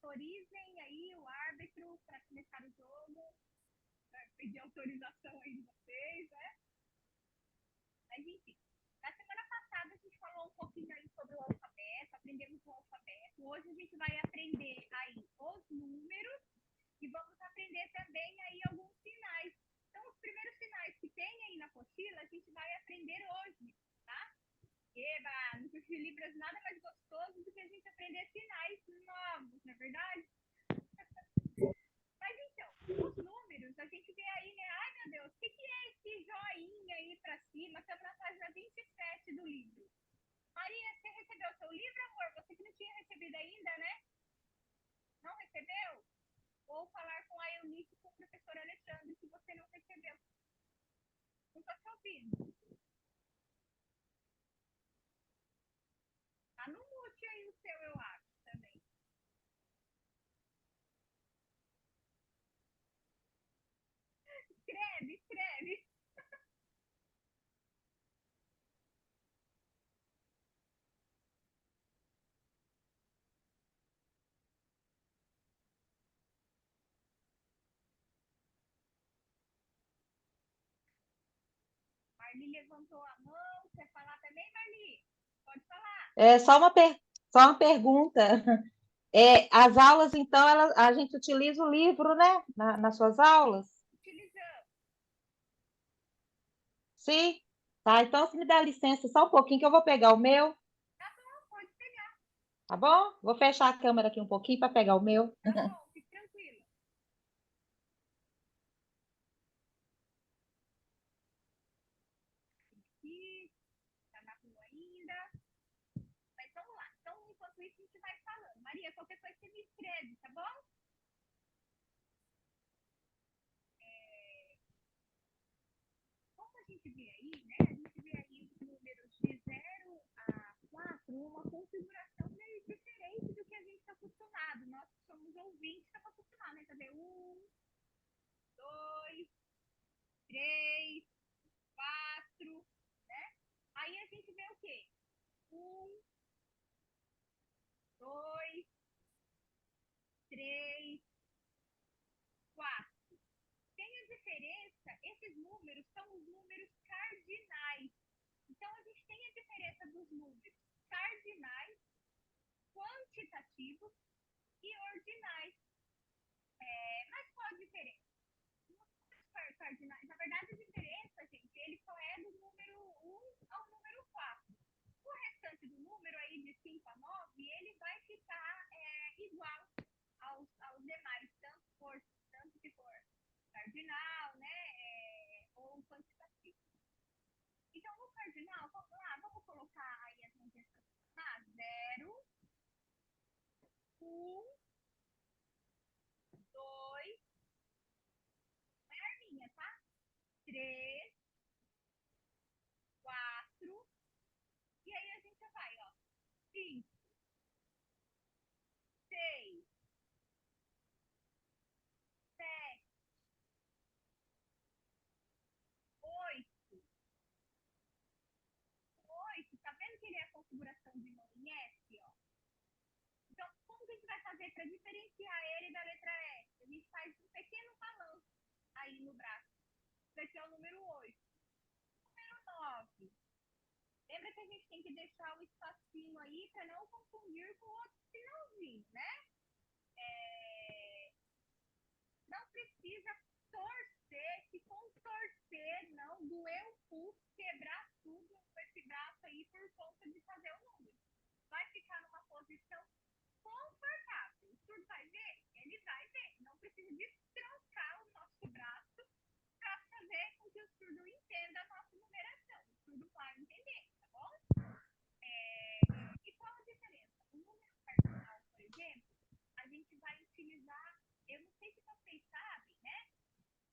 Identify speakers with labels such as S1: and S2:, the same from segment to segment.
S1: autorizem aí o árbitro para começar o jogo, pedir autorização aí de vocês, né? Mas enfim, na semana passada a gente falou um pouquinho aí sobre o alfabeto, aprendemos o alfabeto. Hoje a gente vai aprender aí os números e vamos aprender também aí alguns sinais. Então, os primeiros sinais que tem aí na apostila, a gente vai aprender hoje, tá? Eba, no curso de Libras nada mais gostoso do que a gente aprender sinais novos, não é verdade? Mas então, os números, a gente vê aí, né? Ai, meu Deus, o que é esse joinha aí pra cima? Estamos na página 27 do livro. Maria, você recebeu o seu livro, amor? Você que não tinha recebido ainda, né? Não recebeu? Ou falar com a Eunice e com o professor Alexandre que você não recebeu. Não estou te ouvindo. Tá no mute aí o seu, eu acho, também. Escreve, escreve. Marli levantou a mão. Quer falar também, Marli? Pode falar.
S2: É só uma pergunta. As aulas, então, a gente utiliza o livro, né? Nas suas aulas?
S1: Utilizando.
S2: Sim? Tá, então, se me dá licença só um pouquinho que eu vou pegar o meu,
S1: Tá bom, pode pegar.
S2: tá bom? Vou fechar a câmera aqui um pouquinho para pegar o meu.
S1: Tá bom, fique tranquilo. Aqui, tá na rua ainda. Mas vamos lá. Então, enquanto isso, a gente vai falando. Maria, qualquer coisa você me escreve, tá bom? Como a gente vê aí, né? A gente vê aí os números de 0 a 4, uma configuração meio diferente do que a gente está acostumado. Nós que somos ouvintes, estamos acostumados, né? Quer dizer, 2, 3, 4, né? Aí a gente vê o quê? 2, 3, 4. Tem a diferença, esses números são os números cardinais. Então, a gente tem a diferença dos números cardinais, quantitativos e ordinais. Mas qual a diferença? Os cardinais, na verdade, a diferença, gente, ele só é do número 1 ao número 4. O restante do número aí de 5 a 9, ele vai ficar igual aos demais, tanto que for cardinal, né, ou quantitativo. Então, no cardinal, vamos lá, vamos colocar aí as manifestações. 0, 1, 2, é a linha, tá? 3, 4, e aí a gente vai, ó. 5, 6, 7, 8, 8. Tá vendo que ele é a configuração de mão em S, ó? Então, como que a gente vai fazer para diferenciar ele da letra S? A gente faz um pequeno balanço aí no braço. Esse aqui é o número 8. Número 9. Lembra que a gente tem que deixar o espacinho aí para não confundir com o outro sinalzinho, né? Não precisa torcer, se contorcer, não doer o pulso, quebrar tudo com esse braço aí por conta de fazer o número. Vai ficar numa posição confortável. O surdo vai ver? Ele vai ver. Não precisa destrancar o nosso braço para fazer com que o surdo entenda a nossa numeração. O surdo vai entender, tá bom? E qual a diferença? O número cardinal, por exemplo, a gente vai utilizar, eu não sei se vocês sabem, né?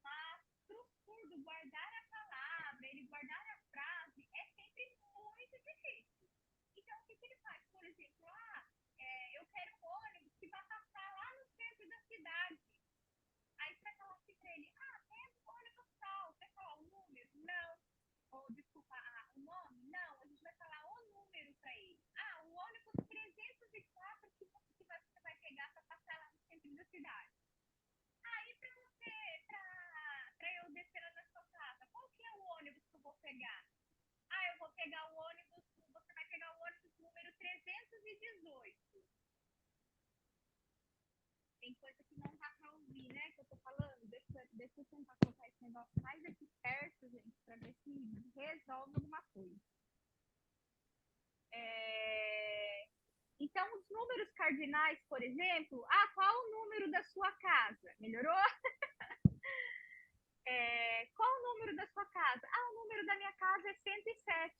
S1: Mas para o surdo guardar a palavra, ele guardar a frase, é sempre muito difícil. Então, o que ele faz? Por exemplo, eu quero um ônibus que vai passar lá no centro da cidade. Aí você vai falar assim para ele, tem um ônibus tal, você fala o número? Não. Ou, desculpa, o nome? Não, a gente vai falar o número para ele. O ônibus 304 que você vai pegar para passar lá Tem coisa que não dá pra ouvir, né? Que eu tô falando. Deixa eu tentar colocar esse negócio mais aqui perto, gente, pra ver se resolve alguma coisa. Então, os números cardinais, por exemplo, qual o número da sua casa? Melhorou? Qual o número da sua casa? O número da minha casa é 107.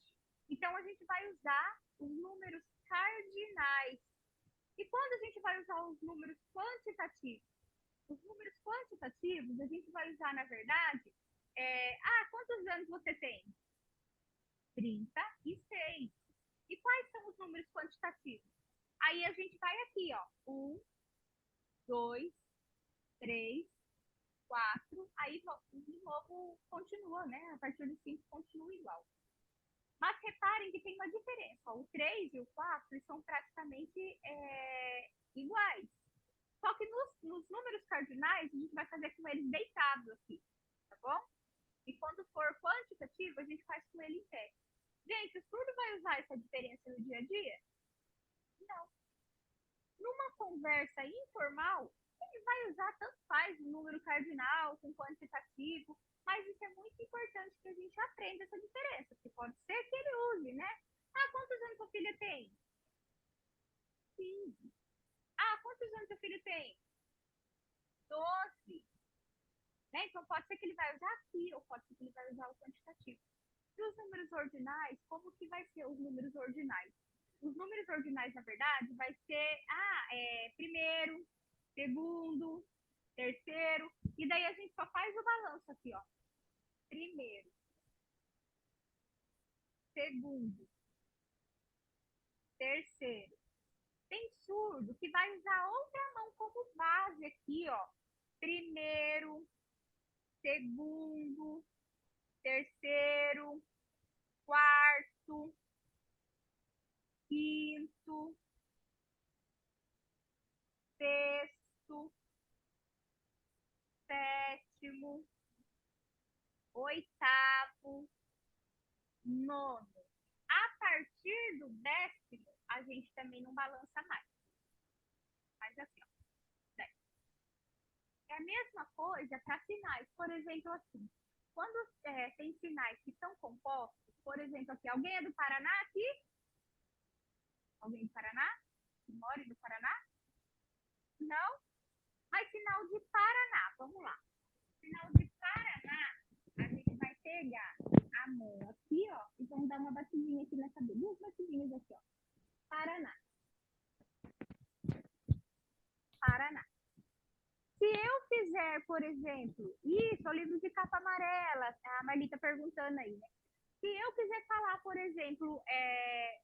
S1: Então, a gente vai usar os números cardinais. E quando a gente vai usar os números quantitativos? Os números quantitativos, a gente vai usar, na verdade, quantos anos você tem? 36. E quais são os números quantitativos? Aí a gente vai aqui, ó. 1, 2, 3, 4. Aí de novo continua, né? A partir do 5 continua igual. Mas reparem que tem uma diferença. O 3 e o 4 são praticamente iguais. Só que nos números cardinais, a gente vai fazer com eles deitados aqui, tá bom? E quando for quantitativo, a gente faz com ele em pé. Gente, o surdo vai usar essa diferença no dia a dia? Não. Numa conversa informal, ele vai usar, tanto faz, o número cardinal com quantitativo, mas isso é muito importante que a gente aprenda essa diferença, porque pode ser que ele use, né? Quantos anos sua filha tem? 15. Quantos anos seu filho tem? 12. Né? Então, pode ser que ele vai usar aqui, ou pode ser que ele vai usar o quantitativo. E os números ordinais, como que vai ser os números ordinais? Os números ordinais, na verdade, vai ser primeiro, segundo, terceiro, e daí a gente só faz o balanço aqui, ó. Primeiro, segundo, terceiro. Tem surdo que vai usar outra mão como base aqui, ó. Primeiro, segundo, terceiro, quarto, quinto, sexto, sétimo, oitavo, nono. A partir do 10º, a gente também não balança mais. Mas assim, ó. 10. É a mesma coisa para sinais. Por exemplo, assim, quando tem sinais que são compostos, por exemplo, aqui, alguém é do Paraná aqui? Alguém do Paraná? Que mora no Paraná? Não? Mas sinal de Paraná, vamos lá. Sinal de Paraná, a gente vai pegar a mão aqui, ó, e vamos dar uma batidinha aqui nessa B. 2 batidinhas aqui, ó. Paraná. Paraná. Se eu fizer, por exemplo, isso, o livro de capa amarela, a Marlita perguntando aí, né? Se eu quiser falar, por exemplo,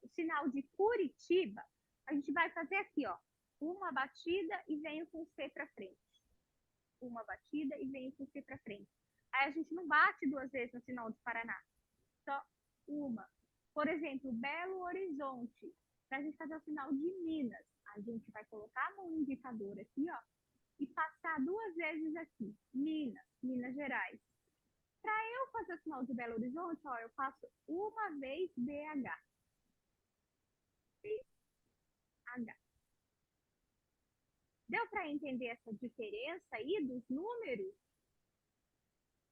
S1: o sinal de Curitiba, a gente vai fazer aqui, ó, uma batida e venho com C para frente. Uma batida e venho com C para frente. Aí a gente não bate 2 vezes no sinal de Paraná, só uma. Por exemplo, Belo Horizonte, para a gente fazer o sinal de Minas, a gente vai colocar a mão indicadora aqui, ó, e passar 2 vezes aqui, Minas, Minas Gerais. Para eu fazer o sinal de Belo Horizonte, ó, eu faço uma vez BH. BH. Deu para entender essa diferença aí dos números?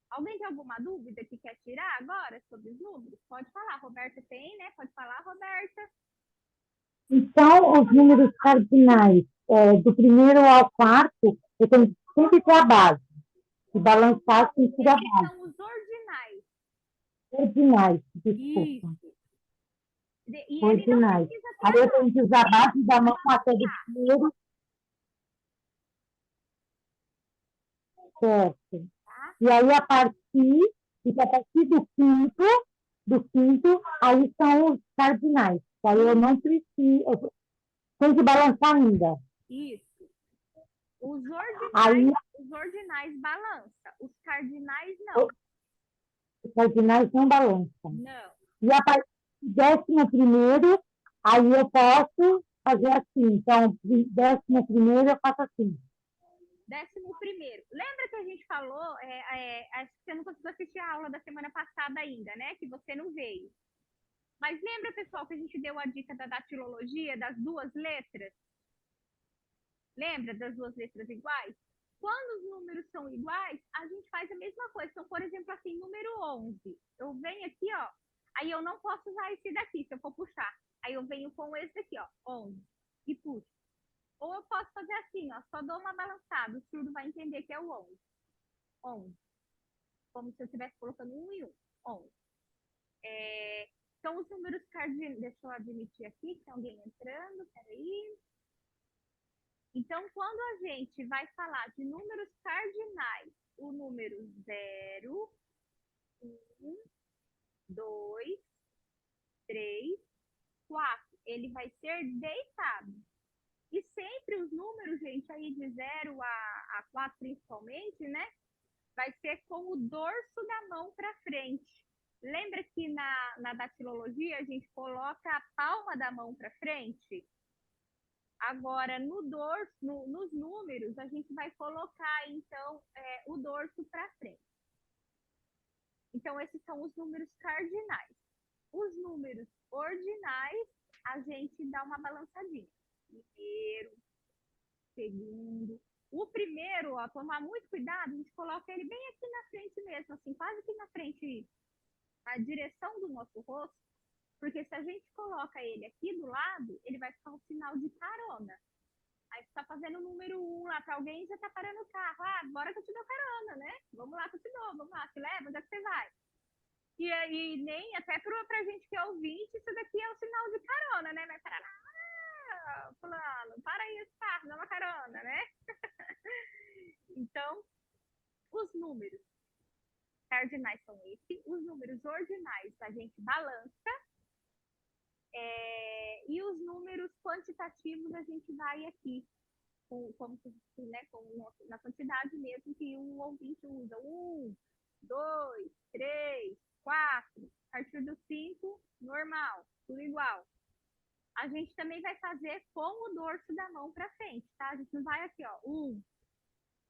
S1: Alguém tem alguma dúvida que quer tirar agora sobre os números? Pode falar, Roberta tem, né? Pode falar, Roberta.
S3: Então, os números cardinais, do primeiro ao quarto, eu tenho sempre ter a base, e balançar sem ser a base.
S1: São os ordinais.
S3: Ordinais, desculpa.
S1: Isso. E
S3: ordinais. Aí eu tenho que usar a base da mão até do primeiro. Certo. E aí, a partir do quinto, aí são os cardinais. Aí eu não preciso, eu tenho que balançar ainda.
S1: Isso. Os ordinais balançam, os cardinais não.
S3: Os cardinais não balançam.
S1: Não.
S3: E a partir do 11º, aí eu posso fazer assim. Então, 11º eu faço assim.
S1: 11º. Lembra que a gente falou, acho que você não conseguiu assistir a aula da semana passada ainda, né? Que você não veio. Mas lembra, pessoal, que a gente deu a dica da datilologia, das 2 letras? Lembra das duas letras iguais? Quando os números são iguais, a gente faz a mesma coisa. Então, por exemplo, assim, número 11. Eu venho aqui, ó. Aí eu não posso usar esse daqui, se eu for puxar. Aí eu venho com esse daqui, ó, 11. E puxo. Ou eu posso fazer assim, ó. Só dou uma balançada. O surdo vai entender que é o 11. 11. Como se eu estivesse colocando um e um. 11. Então, os números cardinais... Deixa eu admitir aqui que tem alguém entrando. Peraí. Então, quando a gente vai falar de números cardinais, o número 0, 1, 2, 3, 4, ele vai ser deitado. E sempre os números, gente, aí de 0 a 4 principalmente, né? Vai ser com o dorso da mão para frente. Lembra que na datilologia a gente coloca a palma da mão para frente? Agora, no dorso, nos números, a gente vai colocar, então, o dorso para frente. Então, esses são os números cardinais. Os números ordinais, a gente dá uma balançadinha. Primeiro, segundo. O primeiro, ó, tomar muito cuidado, a gente coloca ele bem aqui na frente mesmo, assim, quase que na frente, a direção do nosso rosto, porque se a gente coloca ele aqui do lado, ele vai ficar um sinal de carona. Aí você tá fazendo o número 1 lá pra alguém e já tá parando o carro. Ah, bora que eu te dou carona, né? Vamos lá que eu te dou, vamos lá, te leva, onde é que você vai? E aí, nem até pra gente que é ouvinte, isso daqui é um sinal de carona, né? Vai parar lá, fulano, para aí esse carro, dá uma carona, né? Então, os números cardinais são esses, os números ordinais a gente balança, e os números quantitativos a gente vai aqui, como né, na quantidade mesmo que o ouvinte usa. 1, 2, 3, 4, a partir do 5, normal, tudo igual. A gente também vai fazer com o dorso da mão para frente, tá? A gente não vai aqui, ó, 1,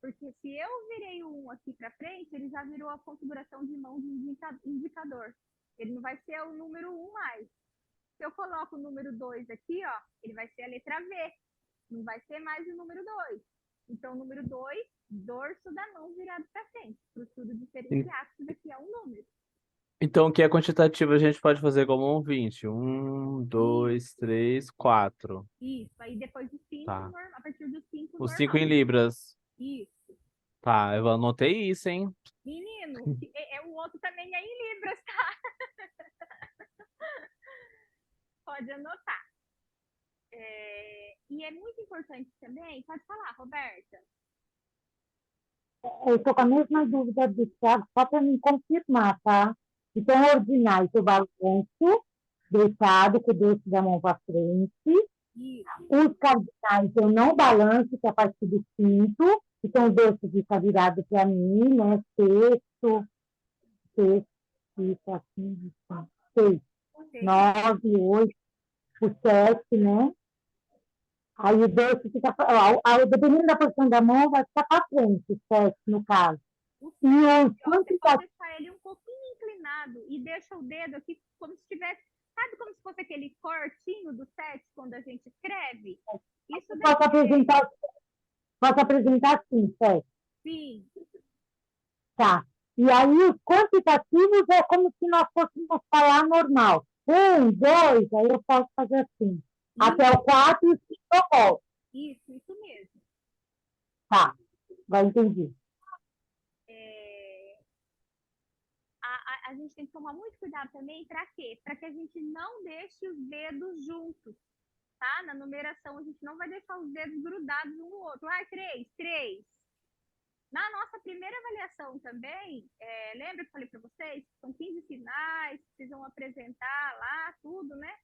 S1: porque se eu virei o 1 aqui para frente, ele já virou a configuração de mão de indicador. Ele não vai ser o número 1 mais. Se eu coloco o número 2 aqui, ó, ele vai ser a letra V. Não vai ser mais o número 2. Então, o número 2, dorso da mão virado para frente. Para o estudo diferenciar, que isso daqui é um número.
S4: Então, o que é quantitativo a gente pode fazer como um 20. 1, 2, 3, 4.
S1: Isso. Aí depois do 5,
S4: Tá.
S1: a partir do 5,
S4: O 5
S1: normal.
S4: em libras.
S1: Isso.
S4: Tá, eu anotei isso, hein?
S1: Menino, o outro também é em libras, tá? Pode anotar. E é muito importante também, pode falar, Roberta.
S3: Eu estou com a mesma dúvida do Thiago, só para me confirmar, tá? Então, ordinais, eu balanço, deitado, com o dorso da mão para frente.
S1: Isso.
S3: Os cardinais eu não balanço, que é a partir do quinto, então o dorso fica virado para mim, né? Sexto, isso assim, 6, 9, 8, o 7, né? Aí o dorso fica, dependendo da posição da mão, vai ficar para frente, o 7, no caso.
S1: E você pode deixar ele um pouquinho inclinado e deixa o dedo aqui como se tivesse, sabe como se fosse aquele cortinho do 7 quando a gente escreve? Isso
S3: Posso apresentar assim, 7.
S1: Sim.
S3: Tá. E aí os quantitativos é como se nós fôssemos falar normal. 1, 2, aí eu posso fazer assim. Isso. Até o 4 e o 5 eu volto.
S1: Isso mesmo.
S3: Tá, vai entendi.
S1: A gente tem que tomar muito cuidado também, para quê? Para que a gente não deixe os dedos juntos, tá? Na numeração, a gente não vai deixar os dedos grudados um no outro. 3. Na nossa primeira avaliação também, lembra que eu falei para vocês? São 15 sinais, precisam apresentar lá tudo, né?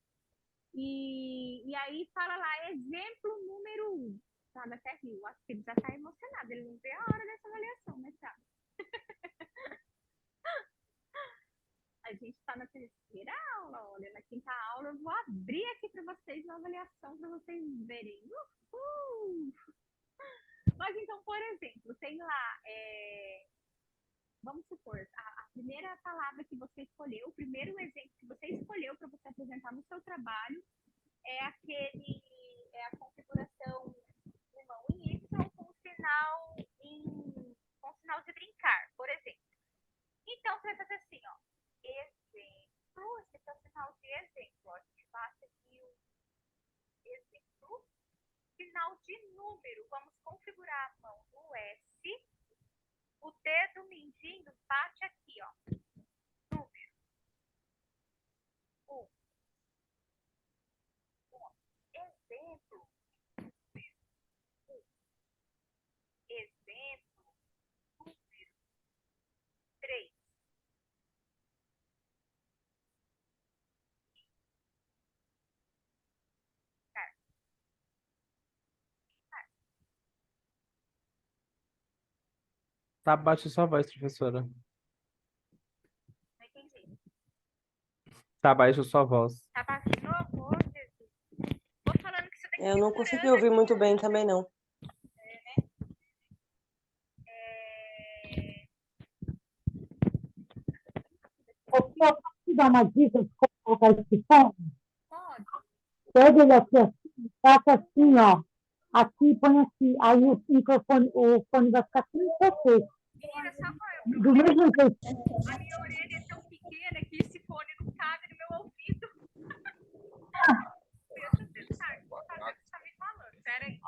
S1: E aí fala lá, exemplo número 1. Sabe, até riu, acho que ele já está emocionado, ele não vê a hora dessa avaliação, né, Thiago? A gente está na terceira aula, olha, na quinta aula eu vou abrir aqui para vocês uma avaliação para vocês verem. Mas então, por exemplo, tem lá, vamos supor, a primeira palavra que você escolheu, o primeiro exemplo que você escolheu para você apresentar no seu trabalho é a configuração de mão em sinal de número. Vamos configurar a mão no S. O dedo mindinho bate aqui, ó. Número. 1. Exemplo. Exemplo. Número. 3.
S4: Tá abaixo da sua voz, professora.
S1: Não entendi.
S4: Tá abaixo da sua voz.
S1: Tá baixando? Ô, Jesus. Vou falando que você tem que
S5: Eu não
S1: segurando
S5: consegui ouvir
S1: aqui.
S5: muito bem também, não.
S3: Ô, Fia, posso te dar uma dica de como colocar esse fone?
S1: Pode.
S3: Pega ele aqui assim, passa assim, ó. Aqui e põe aqui. Aí o microfone, o fone vai ficar tudo perfeito.
S1: Menina, só qual é o
S3: Do
S1: problema?
S3: mesmo jeito.
S1: A minha orelha é tão pequena que esse fone não cabe no meu ouvido. Deixa eu tentar. Vou fazer o que você tá me falando. Pera aí.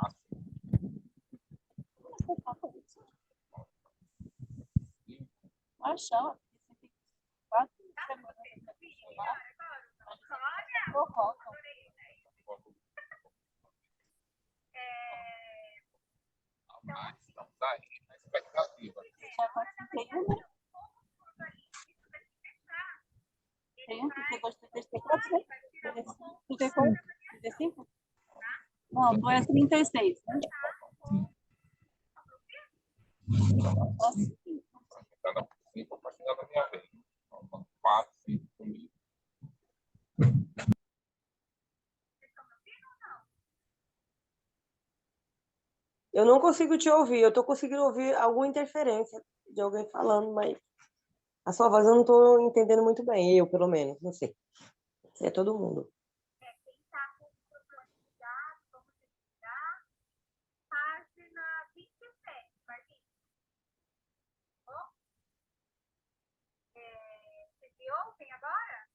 S6: Achar.
S1: Dá pra você subir melhor agora? Olha! Adorei. Então, assim,
S6: Já participei, né? Tem um que gostei de 34, né? 34? 35? Não, tu é 36, né?
S5: Eu não consigo te ouvir. Eu tô conseguindo ouvir alguma interferência de alguém falando, mas a sua voz eu não tô entendendo muito bem. Eu, pelo menos, não sei. Se é todo mundo.
S1: quem tá com o microfone ligado, vamos desligar. Página 27, Marquinhos. Ó. Vocês me ouvem agora?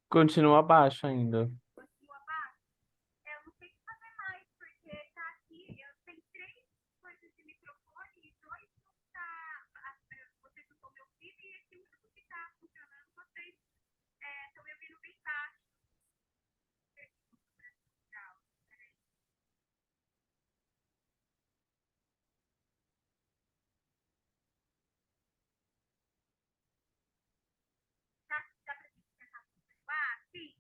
S4: Continua baixo ainda.
S1: Continua baixo? Eu não sei o que fazer mais, porque tá aqui, eu tenho 3 coisas de microfone e 2 não tá. Vocês não estão me ouvindo e esse único que tá funcionando, vocês estão me ouvindo bem baixo. Dá pra gente tentar continuar? Sim.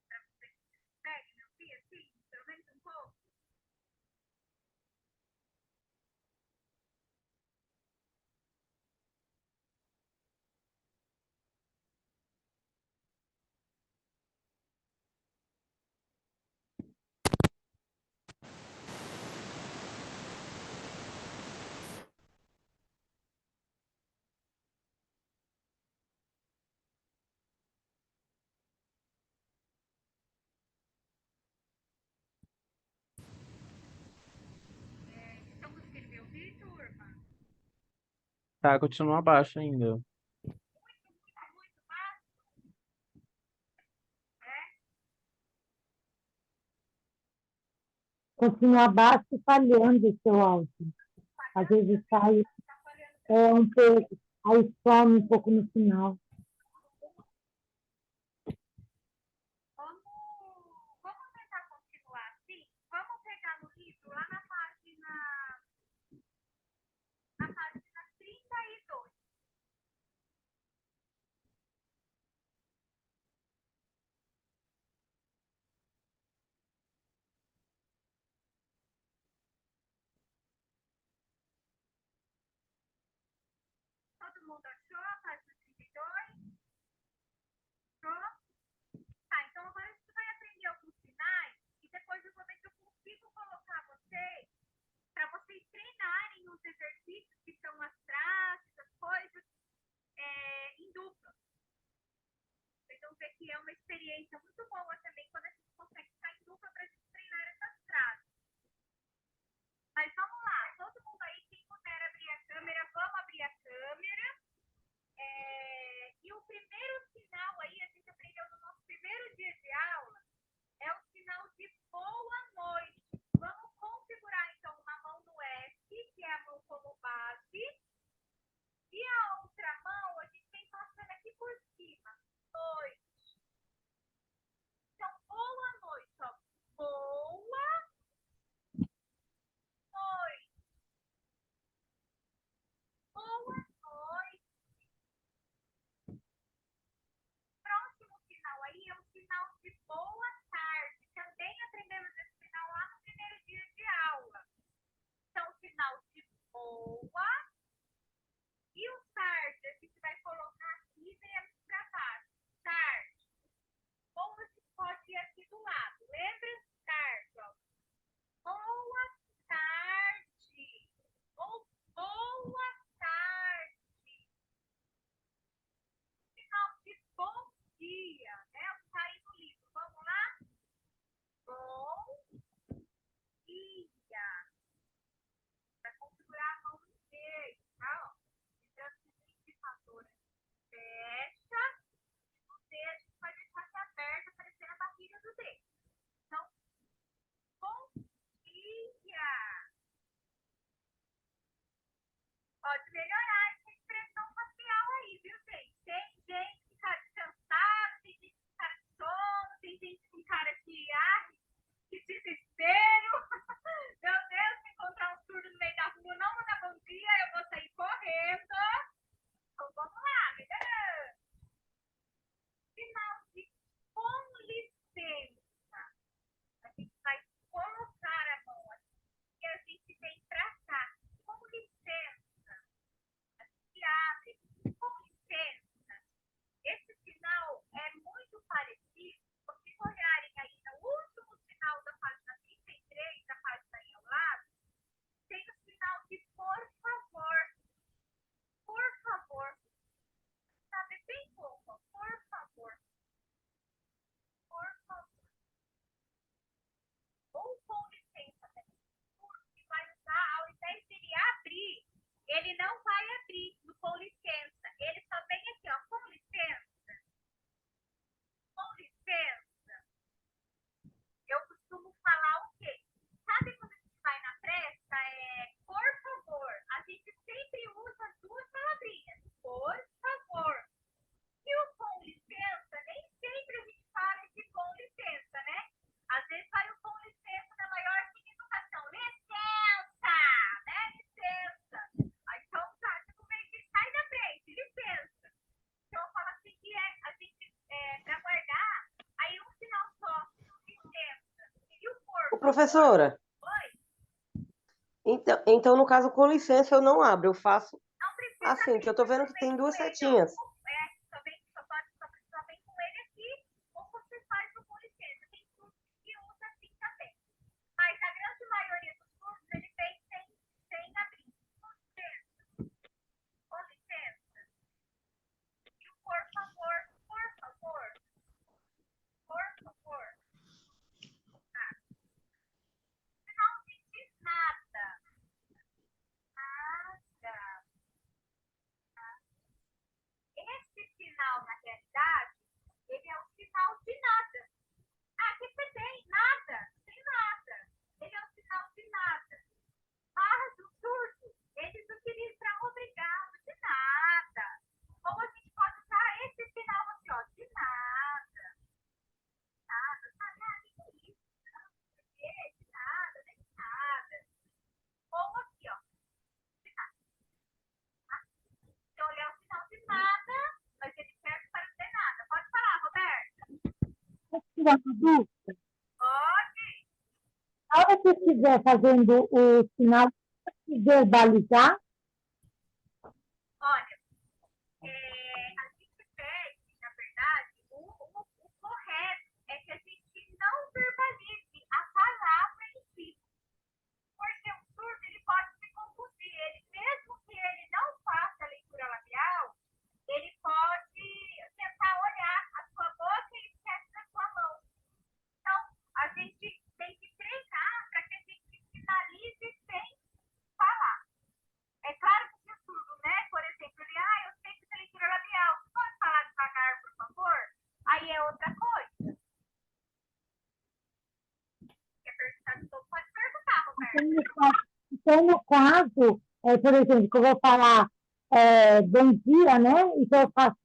S1: Pra vocês conseguem me ouvir assim? Pelo menos um pouco? Estão conseguindo me ouvir, turma?
S4: Tá, continua baixo ainda.
S1: Muito baixo?
S3: Continua baixo e falhando o seu áudio. Às vezes sai
S1: Tá falhando.
S3: um pouco, aí some um pouco no final.
S1: Vamos tentar continuar assim? Vamos pegar no livro lá na página 32. Todo mundo achou a página 32? Achou? Tá, então agora a gente vai aprender alguns sinais e depois eu vou ver se eu consigo colocar vocês para vocês treinarem os exercícios que são as frases, as coisas, em dupla. Vocês vão ver que é uma experiência muito boa também quando a gente consegue ficar em dupla para a gente treinar essas frases. Mas vamos lá, todo mundo aí, quem puder abrir a câmera, vamos abrir a câmera. E o primeiro sinal aí, a gente aprendeu no nosso primeiro dia de aula, é o sinal de boa noite. Vamos configurar, então, uma mão no S, que é a mão como base, e a outra mão a gente vem passando aqui por cima. Noite. Então, boa
S5: Professora, então, no caso, com licença, eu não abro, eu faço
S1: Não precisa
S5: assim, que eu tô vendo que tem duas setinhas.
S1: só precisa bem com ele aqui, ou você faz o com licença. Tem curso que usa assim também. Mas a grande maioria dos cursos, ele vem sem abrir. Com licença. E o por favor, por favor, por favor. Não diz nada. Nada. Esse sinal, na realidade, ele é um sinal de nada. Ah, que você tem nada, tem nada. Ele é um sinal de nada. Mas o surdo, eles utilizam para obrigado de nada. Ou a gente pode usar esse sinal aqui, ó, de nada. Nada, sabe? Ah, que é isso? Não, de nada, nem nada. Ou aqui, ó, de nada. Então, ele é um sinal de nada, mas ele serve para dizer nada. Pode falar, Roberta.
S3: Posso tirar uma dúvida?
S1: Pode.
S3: Na hora que estiver fazendo o sinal, se verbalizar,
S1: Olha, a gente pede, na verdade, o correto é que a gente não verbalize a palavra em si. Porque o surdo ele pode se confundir. Ele, mesmo que ele não faça a leitura labial, ele pode tentar olhar a sua boca e esquece da sua mão. Então, a gente tem que treinar para que a gente finalize sem falar. É claro que se o surdo, né, por exemplo, ele, eu sei que tem leitura labial, você pode falar devagar, por favor? Aí é outra coisa. Quer perguntar? Pode perguntar, Roberto.
S3: então, no caso, por exemplo, que eu vou falar bom dia, né? Então, eu faço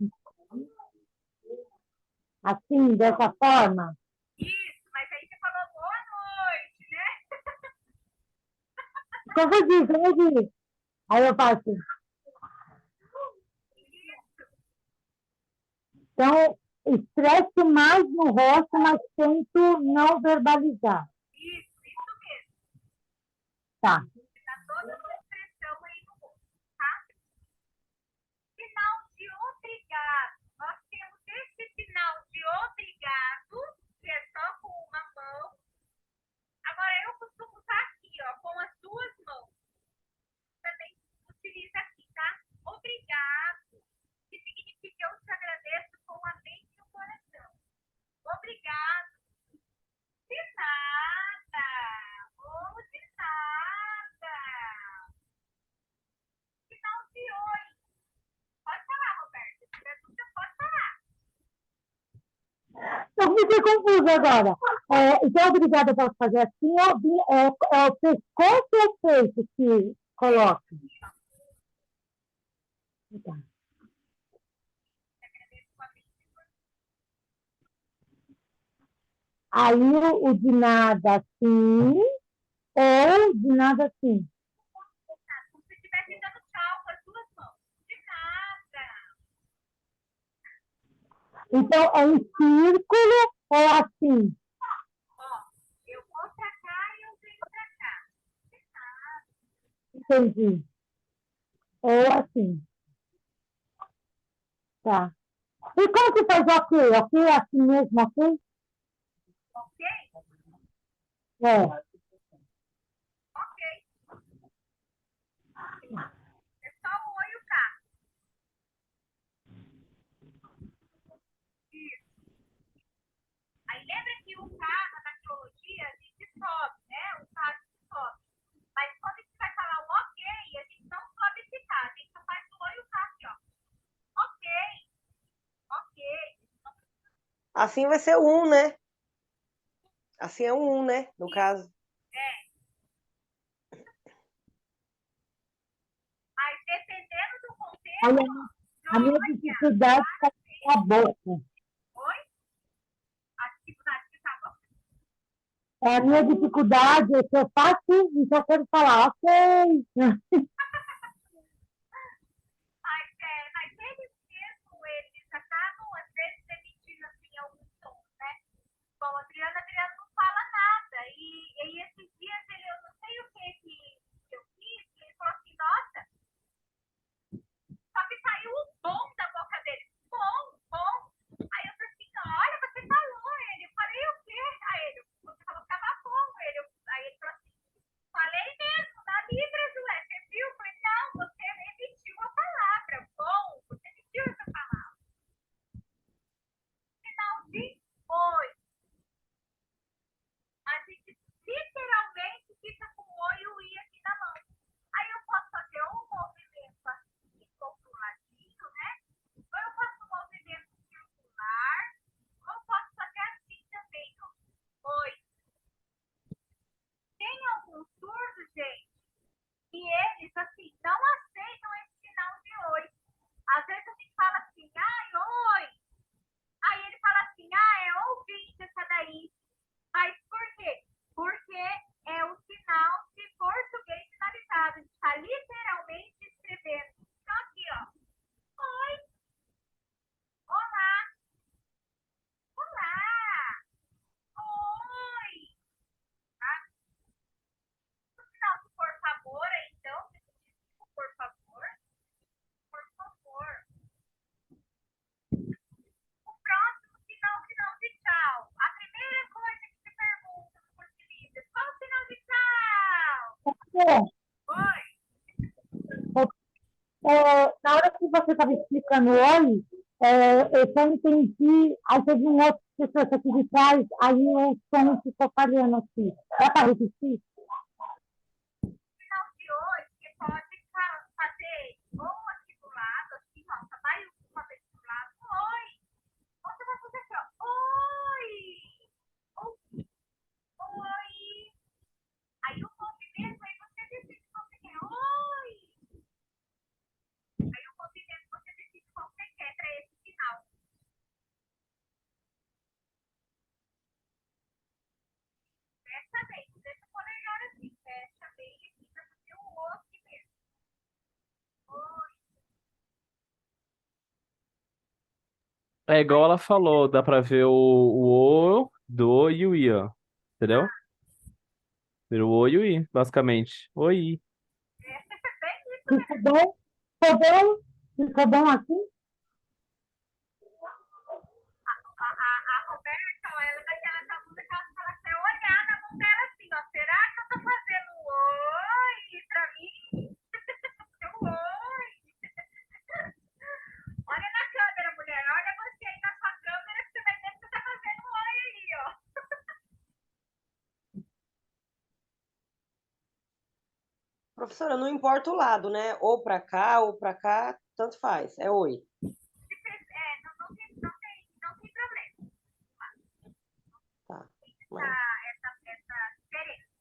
S3: assim, dessa forma.
S1: Isso, mas aí você falou boa noite, né?
S3: Confundi. Aí eu faço.
S1: Isso,
S3: Então, estresse mais no rosto, mas tento não verbalizar.
S1: isso mesmo.
S3: Tá.
S1: Tá toda essa expressão aí no rosto, tá? Sinal de obrigado. Nós temos esse sinal de obrigado, que é só com uma mão. Agora, eu costumo usar aqui, ó, com as duas mãos. Também utiliza aqui, tá? Obrigado. Que significa eu te agradeço com a mente e o coração. Obrigado. De nada. Ou de nada. Sinal de oi. Pode falar, Roberto. Se tiver dúvida, pode falar.
S3: Eu fiquei confusa agora. Então, obrigada, eu posso fazer assim, é o pescoço ou o peito que coloca? Tá. Aí o de nada assim, ou de nada assim.
S1: Como se estivesse dando tchau com as duas mãos. De nada.
S3: Então, é em círculo ou assim?
S1: Ó, eu vou pra cá e eu venho pra cá. De nada.
S3: Entendi. Ou assim. Tá. E como que faz ok? Ok é assim mesmo, ok?
S1: Ok?
S3: É.
S1: Ok. É só o oi e o cá. Isso. Aí lembra que o cá na taquiologia a gente sobe, né? O cá a gente sobe. Mas quando a gente vai falar o ok, a gente não sobe esse cá. A gente só faz o oi e o cá aqui, ó. Ok. Ok.
S5: Assim vai ser um, né? Assim é um, né? No caso.
S1: É. Mas dependendo do contexto,
S3: Olha, a minha
S1: olha,
S3: dificuldade está com a boca.
S1: oi? A dificuldade que tá bom.
S3: A minha dificuldade é que eu faço e só quero falar, ok.
S1: Mas eles mesmo, eles acabam, às vezes, emitindo assim alguns sons, né? Bom, a Adriana não fala nada. E
S3: Na hora que você estava explicando oi, eu só entendi, aí teve um outro pessoa aqui de trás, aí o som ficou falhando aqui. Dá para repetir?
S1: Final de hoje, você pode fazer ou aqui do lado, assim, ó, só vai uma vez do lado, oi. Ou você vai fazer assim, ó, oi. Ou, oi. Aí o movimento, aí você decide qual você quer, oi. Aí o movimento você decide qual você quer para esse final. Fecha bem, não deixa o polegar assim, fecha bem aqui para fazer o O aqui mesmo. Oi.
S4: É igual ela falou, dá pra ver o do e o I, ó. Entendeu? Vira o O e o I, basicamente. Oi.
S3: Ficou bom? Ficou bom? Ficou bom assim?
S1: A Roberta, ó, ela daquela música que ela fala assim, olhar na mão dela assim, ó, será que eu tô fazendo oi pra mim? Oi. Olha na câmera, mulher, olha você aí na sua câmera que você vai ver que você tá fazendo oi aí, ó.
S5: Professora, não importa o lado, né? Ou para cá, tanto faz. É oi.
S1: Não tem problema.
S5: Tá.
S1: Essa diferença.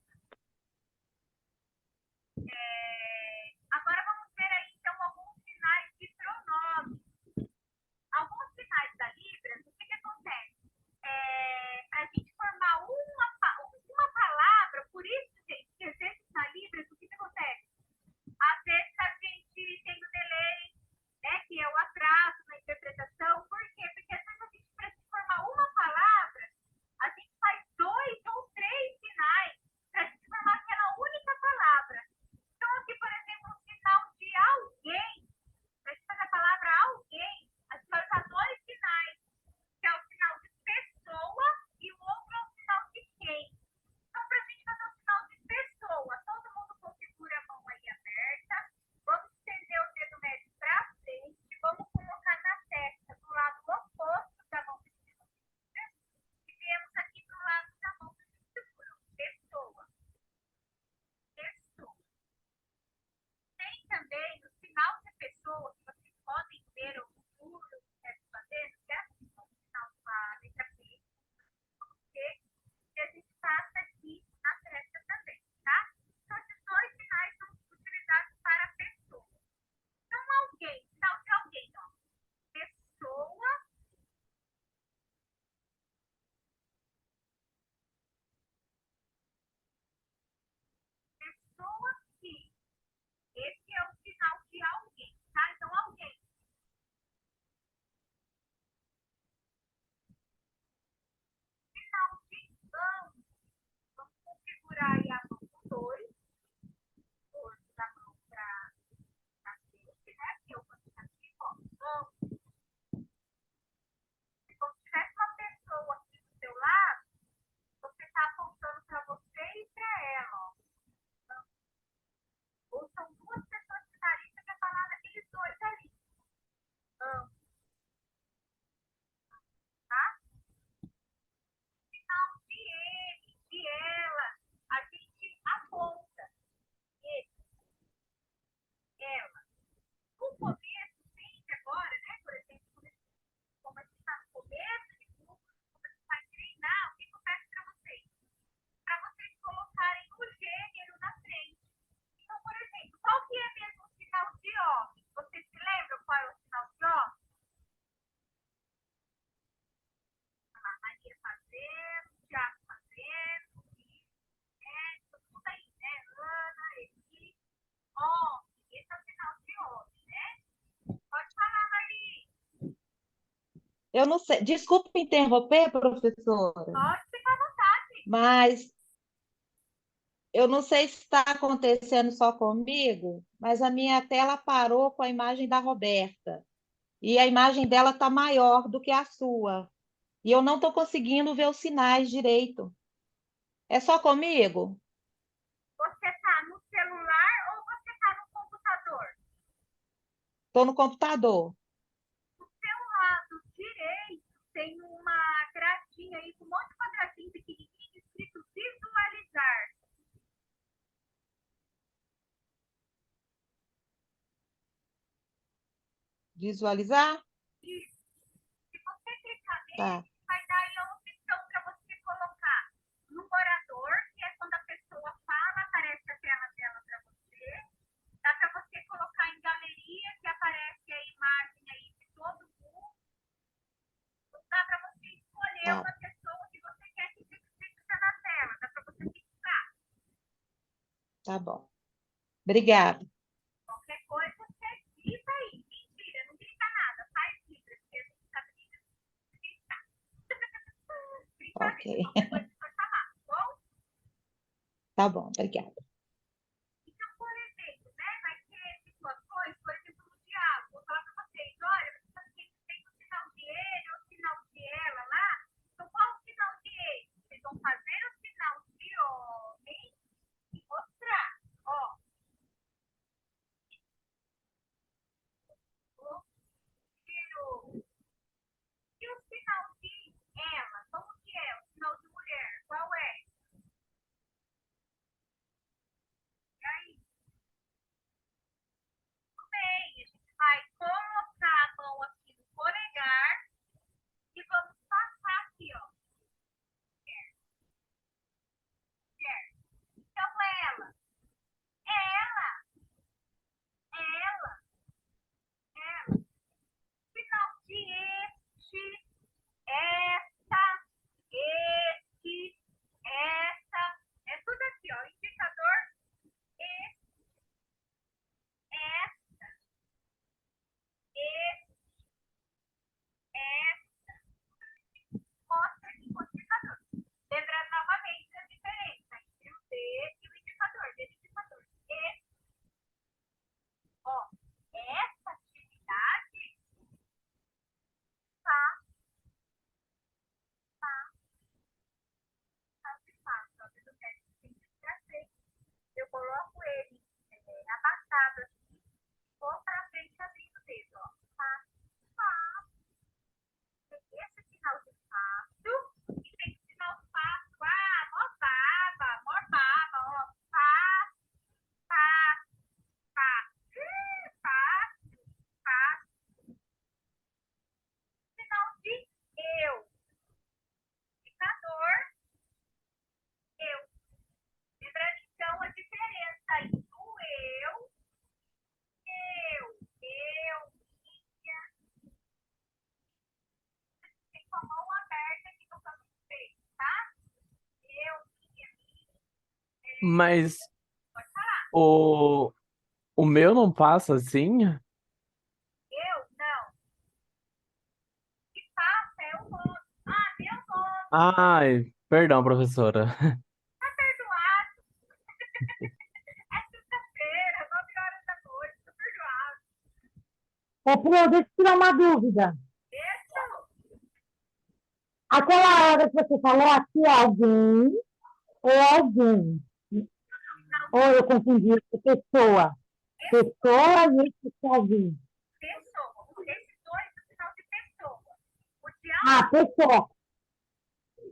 S1: Agora vamos ver aí, então, alguns sinais de pronome. Alguns sinais da Libras, o que acontece? Para a gente formar uma palavra, por isso, gente, que às vezes na Libras, o que acontece? Às vezes a gente tem o delay, né, que é o atraso na interpretação. Por quê? Porque às vezes a gente precisa formar uma palavra, a gente faz 2 ou 3 sinais para a gente formar aquela única palavra. Então, aqui, por exemplo, o sinal de alguém, para a gente fazer a palavra alguém, a gente vai usar 2 sinais, que é o sinal de pessoa e o outro é o sinal de quem. Então, para a gente fazer o sinal de pessoa, todo mundo configura a mão aí aberta, vamos estender o dedo médio para frente, vamos colocar na testa do lado oposto da mão que segura e viemos aqui do lado da mão que segura. Pessoa. Pessoa. Tem também o sinal de pessoa, que vocês podem ver o futuro, fazendo, que é assim, o sinal da letra P, que a gente passa aqui na testa também, tá? Então, esses 2 sinais são utilizados para pessoa. Então, alguém, sinal de alguém, ó. Pessoa, pessoa que. Esse é o sinal de alguém, tá? Então, alguém. Sinal de ambos. Vamos configurar aí a mão com 2. Força da mão para frente, né? Que é o quantitativo, ó. Ambos. Se tivesse uma pessoa aqui do seu lado, você está apontando para você e para ela, ó. Ou são 2 pessoas que estariam separando aqueles 2 ali. Ambos, tá? Sinal de ele, de ela, a gente aponta ele, ela. No começo, sempre agora, né? Por exemplo, como a gente está no começo de curso, como a gente vai treinar, o que eu peço para vocês? Para vocês colocarem o gênero na frente. Então, por exemplo, qual que é mesmo o sinal de homem? Vocês se lembram qual é o sinal de homem? A Maria fazendo, o Thiago fazendo, todo mundo aí, né? Ana, Eli, homem. Esse é o sinal de homem, né? Pode falar, Maria.
S2: Eu não sei, desculpe interromper, professora,
S1: Pode ficar à vontade.
S2: mas eu não sei se está acontecendo só comigo, mas a minha tela parou com a imagem da Roberta. E a imagem dela está maior do que a sua. E eu não estou conseguindo ver os sinais direito. É só comigo?
S1: Você tá no celular
S2: Tô no computador.
S1: Do seu lado direito tem uma gratinha aí com um monte de quadradinho pequenininho escrito visualizar.
S2: Visualizar?
S1: Isso. Se você clicar nele,
S2: Tá.
S1: vai dar aí a opção para você colocar no morador, que é quando a pessoa fala, aparece a tela dela para você. Dá para você colocar em galeria, que aparece a imagem aí de todo mundo. Dá para você escolher
S2: Tá,
S1: uma pessoa que você quer que fique fixa na tela. Dá para você fixar.
S2: tá bom. Obrigada.
S1: Qualquer coisa, você grita aí. Mentira, não grita nada. Faz libras, porque a gente tá brincando.
S2: Ok.
S1: Brincadeira. Qualquer coisa você pode falar, tá bom?
S2: Tá bom, obrigada.
S1: Então, por exemplo, né, vai ter situações, por exemplo, no diálogo, vou falar para vocês, olha, tem o sinal de ele ou o sinal de ela lá, então qual o sinal de ele? Vocês vão fazer o sinal de homem e mostrar, ó, o tiro. E o sinal de ela, como que é? O sinal de mulher, qual é? E aí, tudo bem, a gente vai colocar a mão aqui no polegar e vamos passar aqui, ó. Então, ela, ela, final de este, esta, este, essa, é tudo aqui, ó, indicador, esse, essa, esse, essa, mostra aqui o indicador. Lembrando novamente a diferença entre o D e o indicador, D indicador. E, ó, essa atividade tá, fácil, ó, do teste tem que ser assim. Eu coloco ele abaixado aqui, vou para frente abrindo o dedo, ó. Tá, tá. Tem esse sinal de fácil e tem o sinal fácil. Ah, mó baba, ó. Pá, pá, pá. Fácil, fácil. Sinal de eu. Indicador, eu. Lembrando então a diferença aí do minha, tem com a mão aberta aqui no campo de peito, tá? Eu,
S4: Mas
S1: pode falar.
S4: o, o meu não passa assim?
S1: Eu, não. Que passa é o nome. Ah, meu nome.
S4: Ai, perdão, professora.
S1: Tá perdoado. É sexta-feira, 9 horas da noite. Tá perdoado.
S3: Ô, Pro, deixa eu tirar uma dúvida.
S1: Isso.
S3: Aquela hora que você falou aqui é alguém ou alguém? Ou eu confundi, pessoa. Pessoa e esse sozinho.
S1: Pessoa. Esses dois no final de pessoa. O de
S3: Ah, pessoa.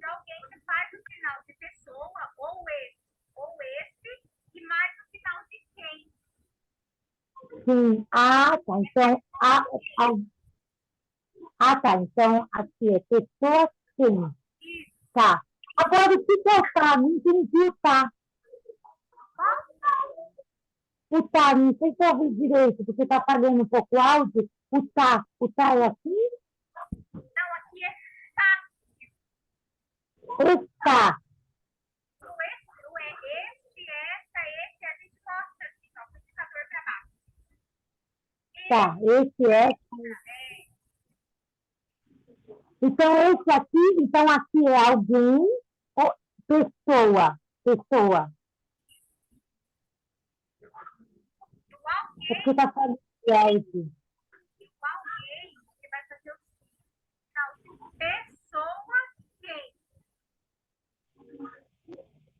S1: alguém que faz o sinal de pessoa, ou esse, e mais o sinal de quem.
S3: Sim. Ah, tá. Então, tá. Então, aqui é pessoa sim.
S1: Isso.
S3: Tá. Agora, o que é o tá? Não entendi o tá. O tá, não sei se eu ouvi direito, porque tá falhando um pouco o áudio. O tá é assim?
S1: Não, aqui é tá.
S3: Está.
S1: O é este, essa, esse, a gente mostra assim, ó, com o indicador para baixo.
S3: Tá. Esse é. Então, esse aqui, então aqui é alguém ou pessoa. Pessoa.
S1: O alguém,
S3: Porque tá falando que é esse.
S1: o alguém, que vai fazer o sinal de pessoa, quem?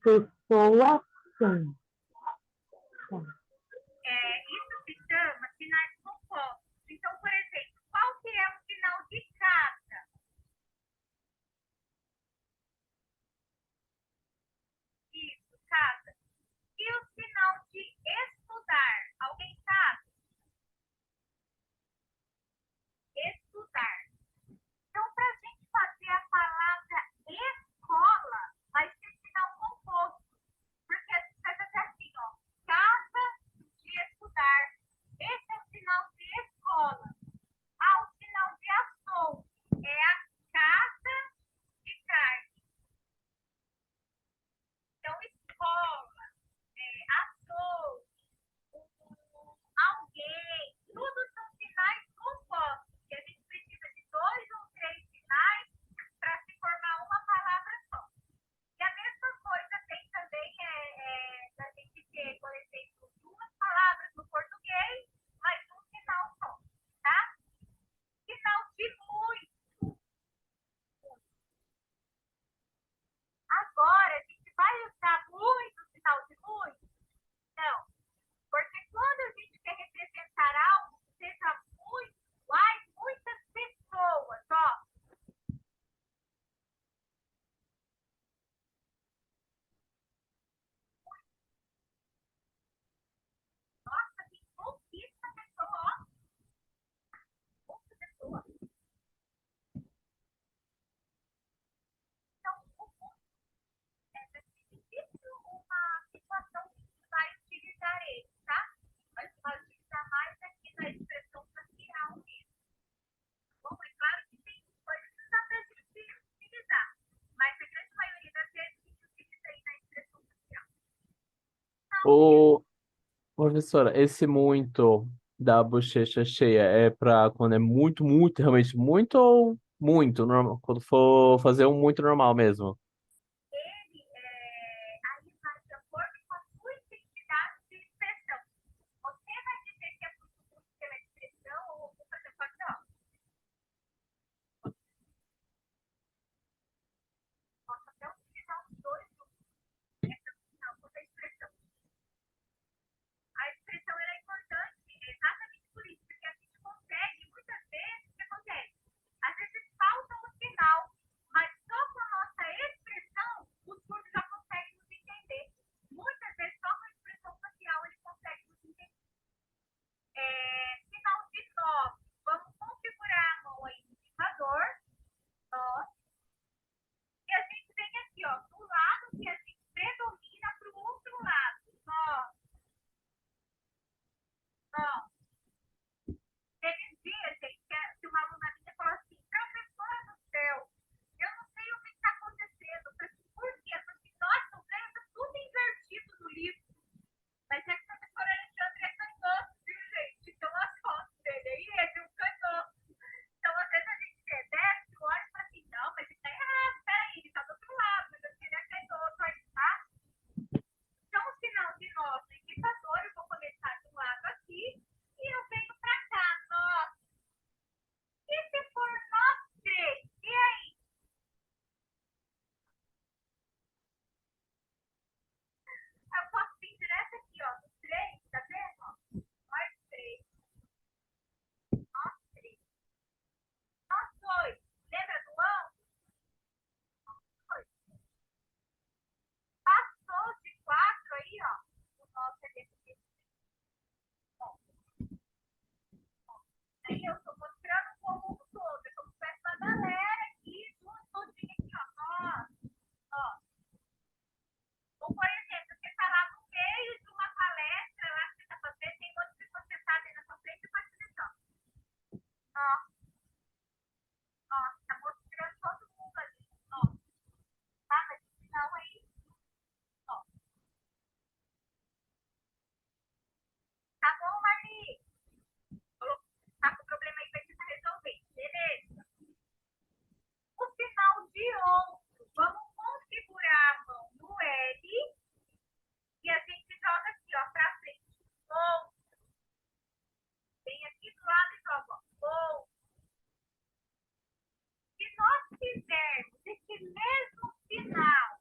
S3: Pessoa sim. Tá.
S1: Isso se chama sinais compostos.
S4: Ô, professora, esse muito da bochecha cheia é pra quando é muito, muito, realmente muito ou muito normal? Quando for fazer um muito normal mesmo?
S1: Aí vai de acordo com a sua intensidade de expressão. Você vai dizer que é muito pela expressão ou, por exemplo, aqui, ó. Posso até utilizar os dois juntos. Não, com a expressão. A expressão ela é importante exatamente por isso, porque a gente consegue, muitas vezes, o que acontece? Às vezes falta o sinal, mas só com a nossa expressão, o surdo já consegue nos entender. Muitas vezes, só com a expressão facial, ele consegue nos entender. Sinal de nó. Vamos configurar a mão aí no indicador. Nó. E a gente vem aqui, ó, do lado que a gente predomina para o outro lado. Nó. Nó. Teve dias, gente, que uma aluna minha falou assim, professora do céu, eu não sei o que está acontecendo. Eu falei assim, por quê? Porque, nossa, o treino está tudo invertido no livro. Mas é que o professor Alexandre é canhoto, viu, gente? Então, as fotos dele aí é de um canhoto. Então, às vezes a gente desce, olha e fala assim, não, mas ele está errado, peraí, ele está do outro lado, mas ele é canhoto aí, tá? Então, o sinal de nó no indicador, eu vou começar de um lado aqui e eu venho para cá, nó. E se for nós três? E aí? Eu posso vir direto aqui, ó, dos três, tá vendo? Ó? Nós três, nós três. Nós dois. Lembra do ângulo? Dois. Passou de quatro aí, ó. O nosso é desse ó. Aí eu tô mostrando como um todo. É como se fosse uma galera aqui, tudo todinho aqui, ó. Ó. Ou, por exemplo, você tá lá no meio de uma palestra lá que você tá fazendo, tem outro que você tá ali na sua frente e faz isso, ó. Ó, tá mostrando todo mundo ali, ó. Tá? Mas não aí, ó. Tá bom, Marli? Tá com problema aí, vai tentar resolver. Beleza? O sinal de outro. Vamos configurar a mão no L e a gente joga aqui, ó, pra frente. Outro. Vem aqui do lado e joga, ó. Outro. Se nós fizermos esse mesmo sinal,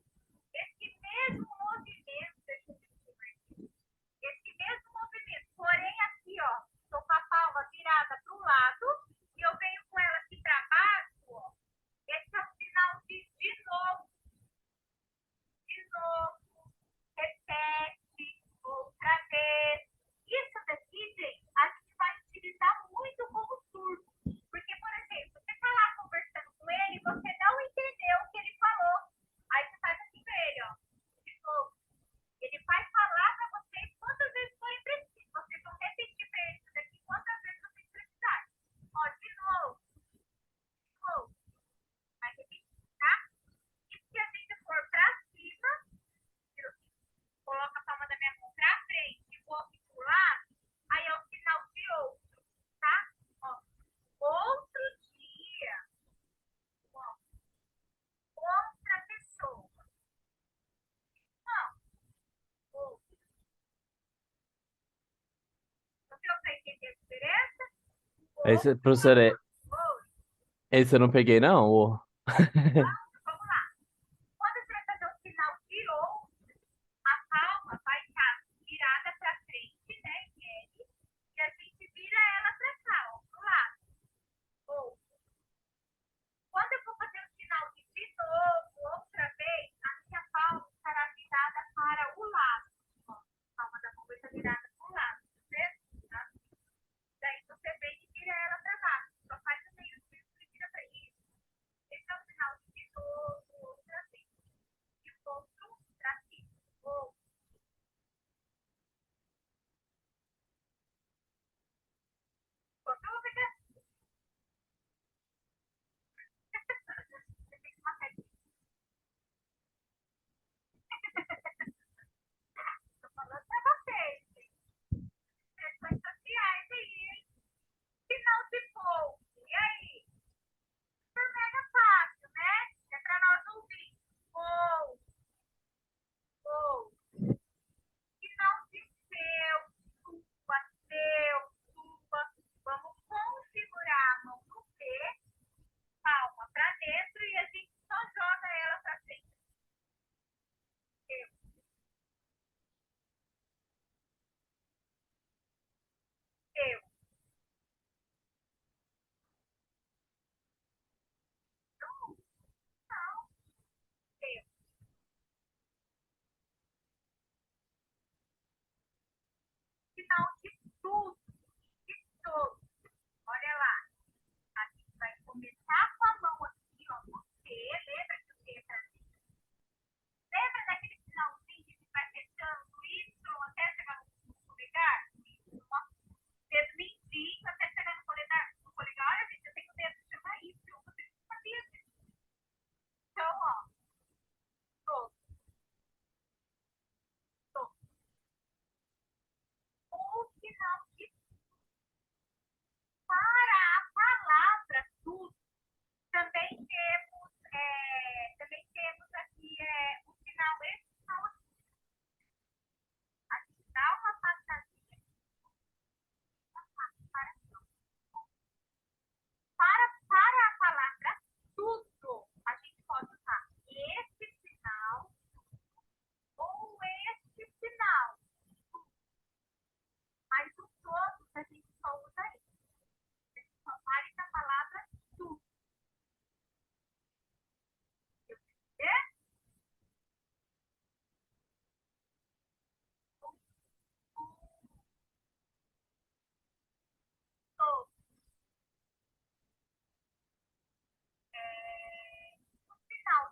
S1: esse mesmo movimento, deixa eu ver aqui, esse mesmo movimento, porém aqui, ó, estou com a palma virada para o lado e eu venho com ela aqui para baixo, ó. Esse é o sinal de novo, repete, outra vez. Isso daqui, gente, a gente vai utilizar muito como surdo. Porque, por exemplo, você está lá conversando com ele e você não entendeu o que ele falou. Aí você faz assim pra ele, ó. De novo. Ele vai falar para vocês quantas vezes forem preciso. Vocês vão repetir para ele isso daqui quantas vezes vocês precisarem. Ó, de novo. De novo. Vai repetir, tá? E se a gente for para cima, eu coloco a palma da minha mão para frente e vou aqui pro lado, aí é o sinal de outro, tá? Ó, outro dia, ó, outra pessoa. Não, outro. Você vai entender a diferença?
S4: Esse,
S1: Outro,
S4: professora,
S1: outro.
S4: esse eu não peguei, não.
S1: Vamos lá. Quando você vai fazer o sinal de outro, a palma vai estar virada para frente, né? E a gente vira ela para cá, ó, pro lado. Outro. Quando eu for fazer o sinal de novo, outra vez, a minha palma estará virada para o lado. Ó, a palma da mão vai estar virada para o lado, tá? Daí você vem e vira ela para baixo. Só faz o meio círculo e vira para isso. Esse é o sinal de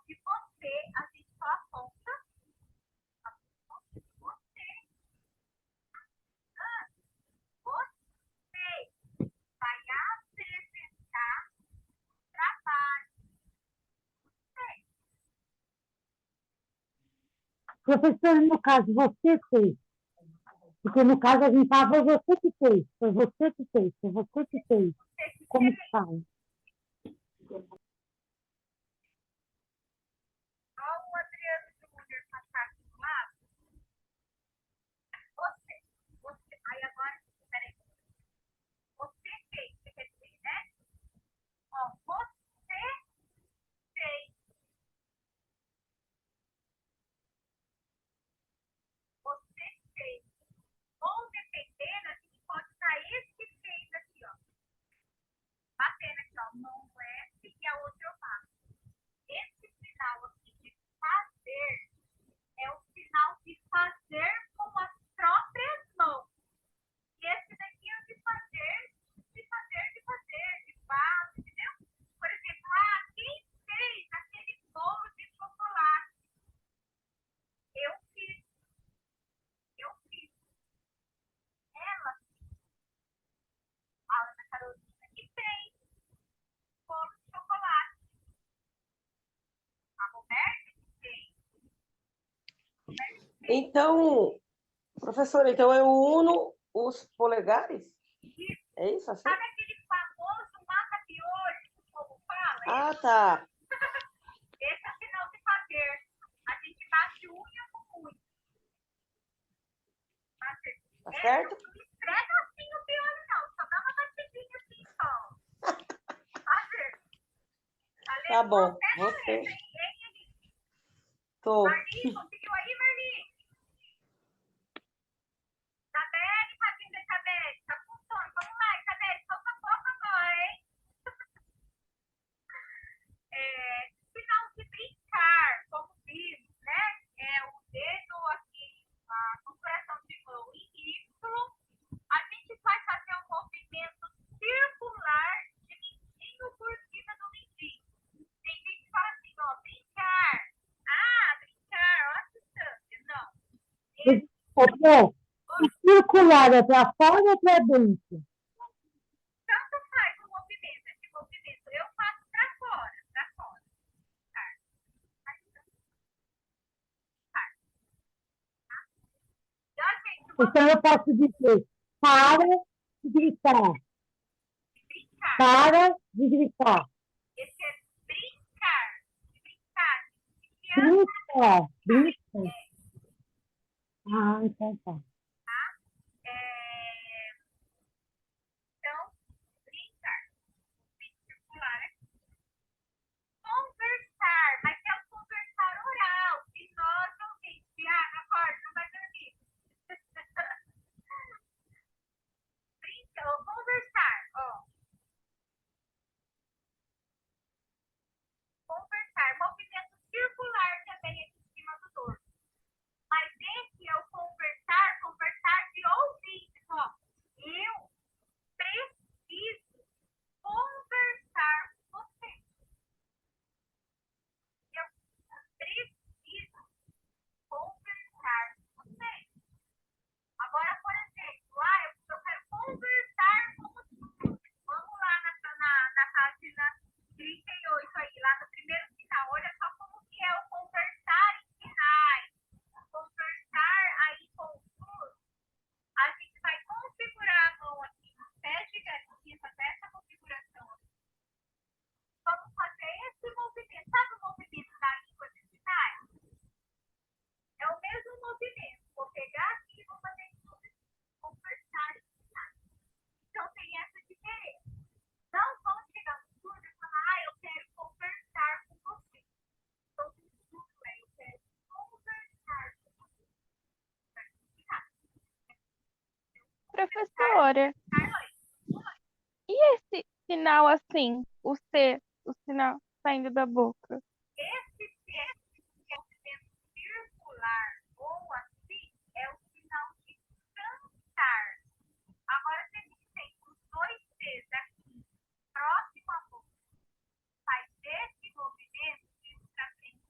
S1: de você, a gente só aponta. Você vai apresentar trabalho.
S3: Professor, no caso, você fez. Porque no caso a gente fala, foi você que fez, foi você que fez, foi você que fez. Como que fala?
S1: Olha o Adriano Júnior passar aqui do lado. Você, aí agora, peraí. Você fez, você quer dizer, né? Ó, você fez. Você fez. Ou dependendo, a gente pode usar esse fez aqui, ó. Batendo aqui, ó, mão no S e a outra eu faço. Esse sinal aqui de fazer é o sinal de fazer com as próprias mãos. E esse daqui é o de fazer, de fazer, entendeu? Por exemplo, quem fez aquele bolo de chocolate? Eu fiz. Ela, a Ana Carolina, que fez bolo de chocolate. A Roberta que fez.
S5: Então, professora, então eu uno os polegares? É isso assim?
S1: Sabe aquele famoso mata-piolho que o povo fala?
S5: Ah, tá.
S1: Esse é o sinal de fazer. A gente bate unha com unha.
S5: Tá certo?
S1: Não esfrega assim o piolho, não. Só dá uma batidinha assim, só. Fazer.
S5: Tá bom. Você. Tô.
S1: Marli, conseguiu aí, Marli? Isabelle, tadinha da Isabelle. Tá com sono. Vamos lá, Isabelle. Falta pouco agora, hein? Sinal de brincar, como vimos, né? É o dedo aqui, a comparação de mão em Y. A gente vai fazer um movimento circular de mindinho por cima do mindinho. Tem gente que fala assim, ó, brincar. Brincar, ó a distância. Não.
S3: Ô, circular é para fora ou para dentro?
S1: Tanto faz o movimento, esse movimento. Eu faço para fora, para fora.
S3: Então eu posso dizer, para de gritar,
S1: Brincar.
S3: para de gritar,
S1: Esse é brincar. Brincar.
S3: brincar. Ah, então tá.
S1: Então, brincar. Circular aqui. Conversar, mas é o conversar oral. E nós não tem. Tiago, acorda, não vai dormir. Brinca, ou conversar, ó. Conversar, movimento circular também aqui em cima do dorso. Mas esse é o conversar de ouvir. Ó, eu preciso conversar com você. Eu preciso conversar com você. Agora, por exemplo, eu quero conversar com você. Vamos lá na página 38 aí, lá no primeiro sinal. Olha só como que é o conversar em sinais. Conversar aí com o SUS. A gente vai configurar a mão aqui nos pés de gatinha, fazer essa configuração aqui. Vamos fazer esse movimento. Sabe o movimento da língua de sinais? É o mesmo movimento. Vou pegar aqui e vou fazer esse movimento. Conversar em sinais. Então tem essa diferença. Não vão chegar no surdo e falar, eu quero conversar com você. Então, o surdo eu quero conversar com você.
S7: Professora, e esse sinal assim, o C, o sinal saindo da boca?
S1: Esse movimento circular ou assim é o sinal de cantar. Agora, se a gente tem os dois Cs aqui, próximo à boca, faz esse movimento de para frente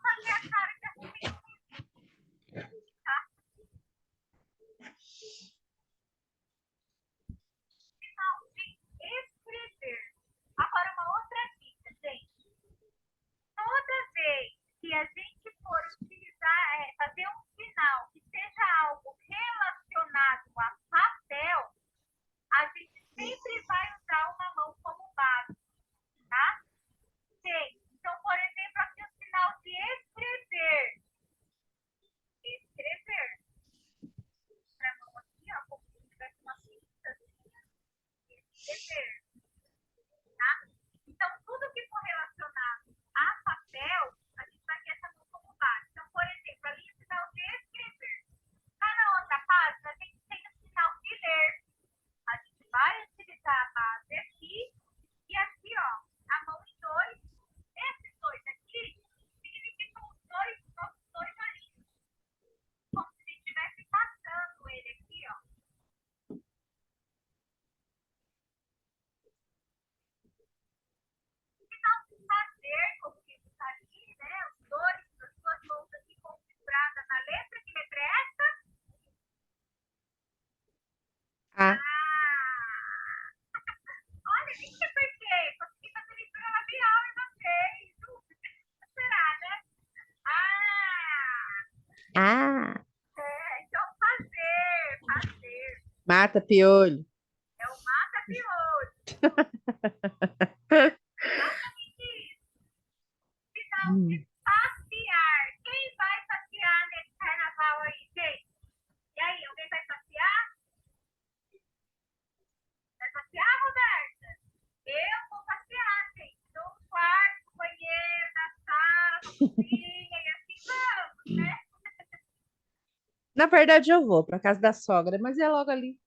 S1: fazer a cara de arrependimento, tá? Sinal de escrever. Agora, uma outra dica, gente. Toda vez que a gente for utilizar, fazer um sinal que seja algo relacionado a papel, a gente sempre vai usar uma mão como base, tá? Gente, então, por exemplo, aqui o sinal de escrever. Escrever. Pra mão aqui, ó, como se tivesse uma pinça. Escrever. Tá? Então, tudo que for relacionado a papel, a gente vai ter essa mão como base. Então, por exemplo, ali o sinal de escrever. Lá na outra página, a gente tem o sinal de ler. A gente vai utilizar a base aqui e aqui, ó, a mão em dois. Esses dois aqui significam os nossos dois olhinhos. Como se a gente estivesse passando ele aqui, ó. Sinal de fazer, como que está ali, né? Os dois, as duas mãos aqui configuradas na letra. Que letra é essa?
S8: Ah,
S1: Olha, nem sei por quê. Consegui fazer leitura labial em vocês. Será, né?
S8: ah,
S1: Então fazer.
S8: mata piolho.
S1: É o mata-piolho. Exatamente isso. Sinal de passear. Quem vai passear nesse carnaval aí, gente? E aí, alguém vai passear? Vai passear, Roberta? Eu vou passear, gente. No quarto, no banheiro, na sala, na cozinha, e assim vamos, né?
S8: Na verdade, eu vou para casa da sogra, mas é logo ali.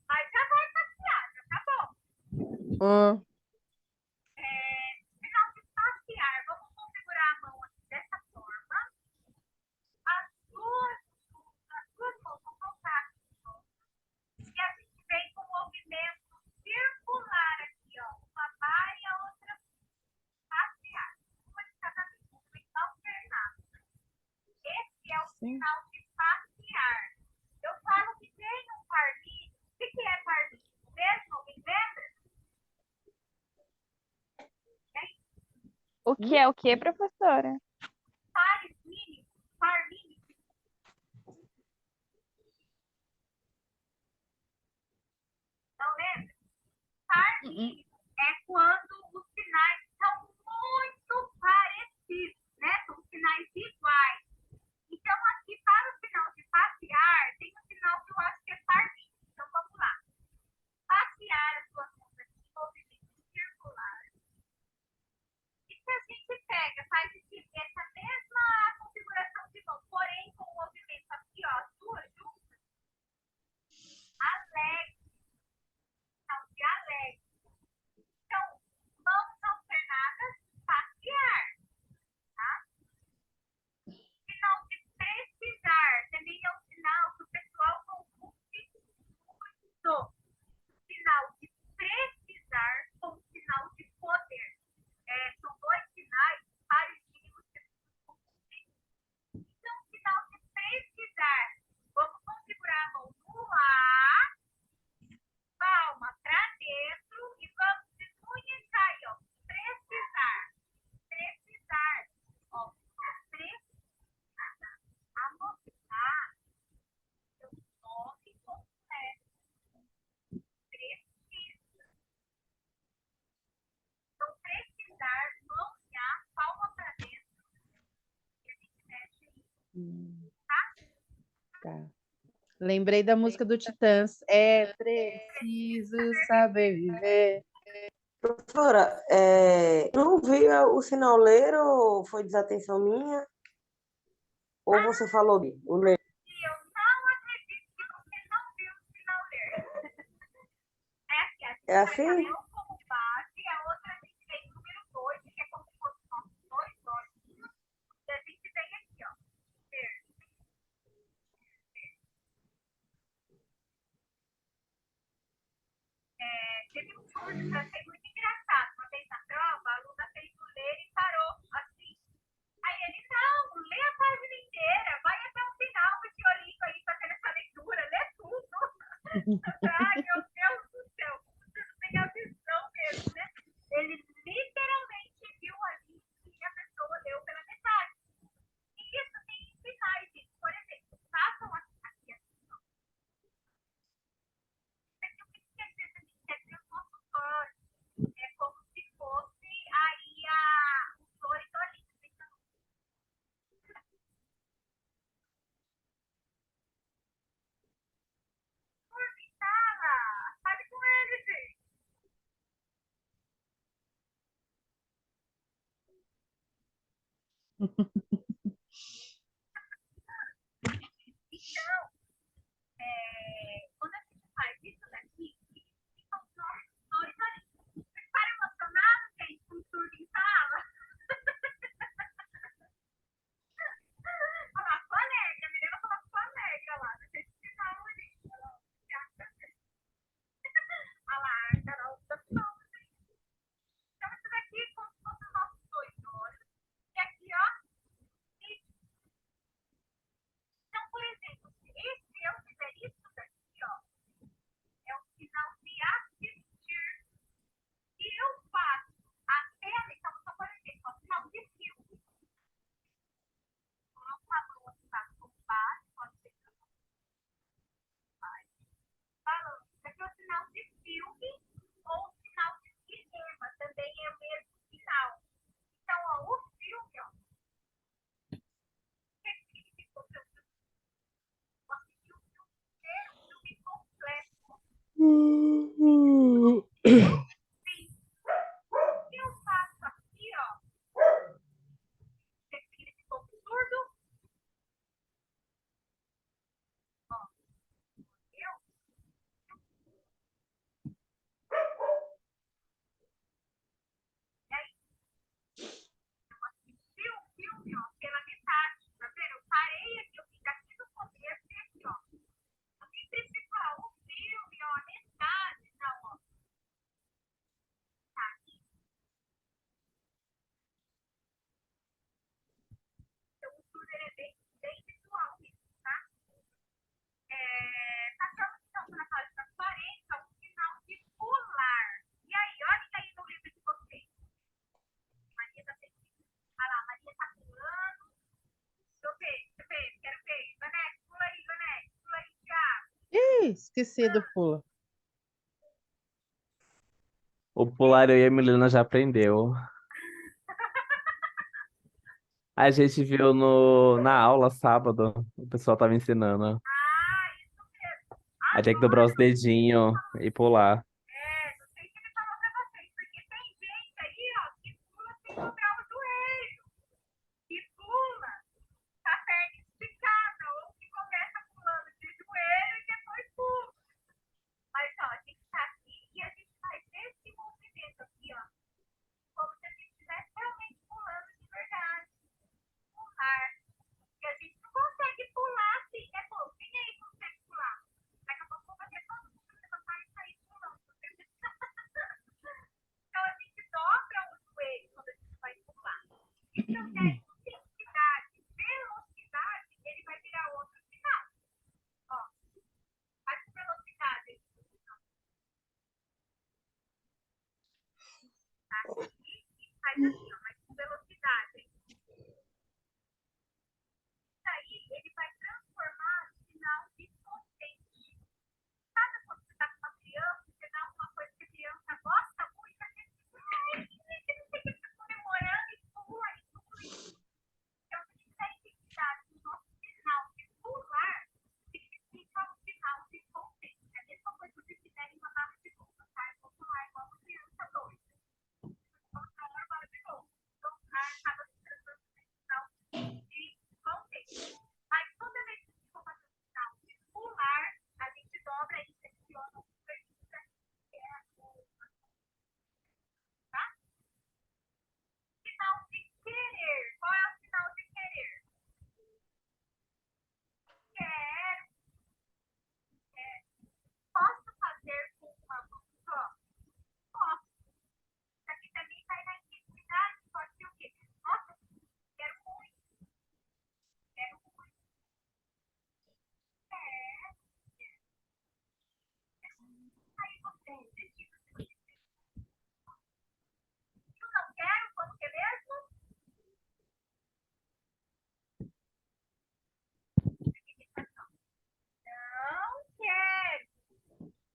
S1: Mas já vai passear, já tá bom.
S8: Ah,
S1: Sinal de passear. Vamos configurar a mão aqui dessa forma. As duas mãos vão tocar aqui. E a gente vem com um movimento circular aqui, ó. Uma vai e a outra passear. Uma de cada vez, movimento alternado. Esse é o sinal de passear. Eu falo que tem um parlinho. O que é parlinho mesmo? Alguém lembra?
S7: O que é o quê, professora?
S1: Pares mínimos. Parlinho. Não lembra? Par mínimo é quando os sinais são muito parecidos, né? São sinais iguais. Então, aqui, para o sinal de passear, tem um sinal que eu acho que é par mínimo. Então, vamos lá. Passear as suas mãos aqui em movimento circular. E se a gente pega, faz essa mesma configuração de mão, porém com o movimento aqui, ó, as duas juntas, alegre. Sinal de alegre. Então, mãos alternadas, passear, tá? Sinal de precisar, também é um sinal que o pessoal confunde muito. Sinal de precisar com sinal de poder. São dois sinais parecidos. Então, sinal de precisar. Vamos configurar a mão no ar. Palma para dentro e vamos despunhar aí, ó. Precisar. Precisar. Ó, precisar. Anotar seu nome completo. Precisa. Então, precisar, mãozinha, palma para dentro. E a gente mexe aí, tá?
S8: tá. Lembrei da música do Titãs. É preciso saber viver.
S5: Professora, não vi o sinal ler ou foi desatenção minha? Ou você falou o ler?
S1: E eu não acredito que você não viu o sinal ler. Aqui, a gente
S5: É assim?
S1: pega a mão como base, a outra a gente tem o número 2, que é como se fosse nossos dois olhos. E a gente vem aqui, ó. Ver. Teve um curso que eu achei muito engraçado. Ai, meu Deus do céu, você não tem a visão mesmo, né? Ele literalmente viu ali que a pessoa leu pela metade. E isso tem sinais disso. Por exemplo, façam aqui assim, ó. Isso aqui o que quer dizer também? Quer dizer o nosso sonho. É como se fosse aí o flores ali. Fala, sabe com ele, gente. Então, quando a gente faz isso daqui, ficam os nossos flores ali. Vocês ficaram emocionados, gente, com tudo em sala? Olha lá, soneca, a menina falou soneca lá, não sei se ficaram ali. Olha lá, a Carol tá falando. Então, isso daqui é como se fossem os nossos dois olhos. E aqui, ó, então, por exemplo, se eu fizer isso daqui, ó, é um sinal de assistir. E eu faço a tela, então, só por exemplo, ó, sinal de filme. Coloco a mão aqui embaixo, por baixo, pode ser que eu falando. Isso aqui é o sinal de filme ou o sinal de cinema, também é o mesmo sinal. Então, ó, o filme, ó, o que significa o filme? Assistir o filme inteiro, o filme completo. Sim. Se eu faço aqui, ó, que significa surdo, ó, eu, e aí, eu assisti o filme, ó, pela metade, tá vendo? Eu parei aqui, eu fiz aqui no começo e aqui, ó. Eu sempre fico, ó, o filme, ó, a metade, não, ó, tá. Então, o surdo, ele é bem visual mesmo, tá? Passamos, então, para a página 40, o sinal de pular. E aí, olhem aí no livro de vocês. Maria tá pedindo. Olha lá, Maria tá pulando. Deixa eu ver, quero ver. Vanessa, pula aí, Thiago.
S8: Ih, esqueci do pulo.
S4: O pular eu e a Milena já aprendeu. A gente viu na aula sábado, o pessoal tava ensinando.
S1: Isso mesmo.
S4: Aí tem que dobrar os dedinhos e pular.
S1: Não sei se ele falou pra vocês, porque tem gente aí, ó, que pula sem dobrar o joelho. Que pula com a perna esticada, ou que começa pulando de joelho e depois pula. Mas, ó, a gente tá aqui e a gente faz esse movimento aqui, ó. Como se a gente estivesse realmente pulando de verdade. Pular. E a gente não consegue pular assim, né, pô? Quem aí consegue pular? Daqui a pouco eu vou fazer todo mundo levantar e sair pulando. Então a gente dobra o joelho quando a gente vai pular. E se eu der intensidade, velocidade, ele vai virar outro sinal. Ó, faz com velocidade. Aqui e faz assim, ó, mas com velocidade. Isso aí, ele vai transformar no sinal de potente. Sabe quando você tá com uma criança, você dá uma coisa que a criança gosta muito, a gente fica, ai, que não sei o que, fica comemorando e pula, e pula, e pula. Não quero, como que é mesmo? Não quero.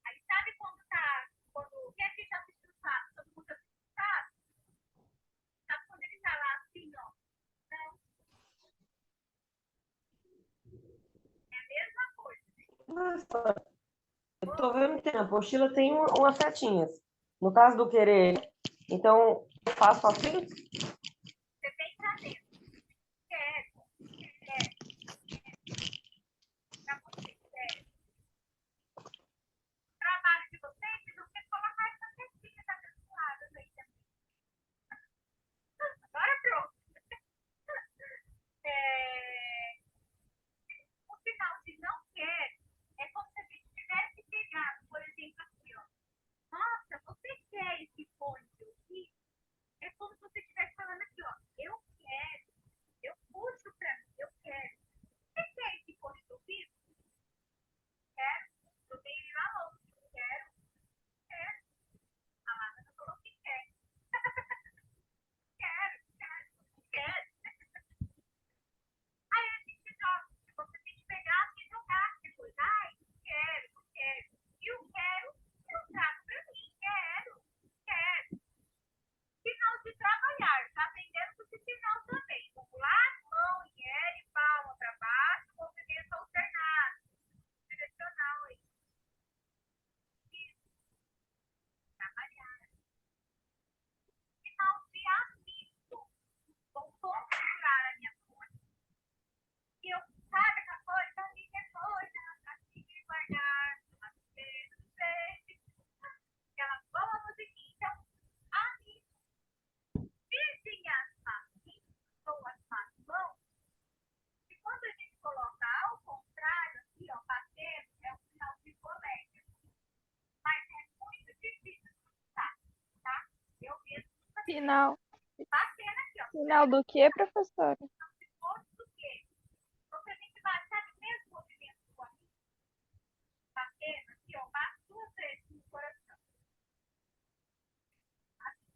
S1: Aí sabe quando quem aqui já assistiu sabe, todo mundo assistiu sabe quando ele tá lá assim, ó, não, é a mesma coisa.
S5: Eu tô vendo que na apostila tem umas setinhas. No caso do querer, então eu faço assim?
S1: Você tem pra dentro, quero, pra você, quero. O trabalho de vocês, vocês vão ter que colocar essa setinha da lado aí também. Agora pronto. É, o final de não quer é como se a gente tivesse pegado, por exemplo, aqui, ó. Nossa, você quer esse fone de ouvido? É como se você estivesse falando aqui, ó. Eu quero. Eu puxo pra mim, eu quero. Você quer esse fone de ouvido? Quero. Eu tenho ele lá longe. Quero. Quero. A Lara falou que quer. Quero, quero, quero. Aí a gente joga. Você tem que pegar e jogar depois. Ai, quero, quero. E o quero, eu trago pra mim. Quero, quero. Final de trabalhar. Tá aprendendo com esse final também. Vamos lá, mão em L, palma pra baixo, movimento alternado. Direcional aí. Isso, trabalhar. Final de amigo. Vou configurar a minha fonte. E eu, sabe essa coisa? Amiga é coisa. Assim de guardar. Aquela boa musiquinha. Amigo. Vizinhas assim, pessoas as mãos. E quando a gente coloca ao contrário, aqui, ó, batendo, é um sinal de colega. Mas é muito difícil de usar, tá? Eu mesmo nunca fiz.
S7: Sinal.
S1: Batendo aqui, ó.
S7: Sinal do que, professora?
S1: Se fosse do quê? Então, se a gente bate, sabe o mesmo movimento do amigo? Batendo aqui, ó, bate 2 vezes no coração. Assim,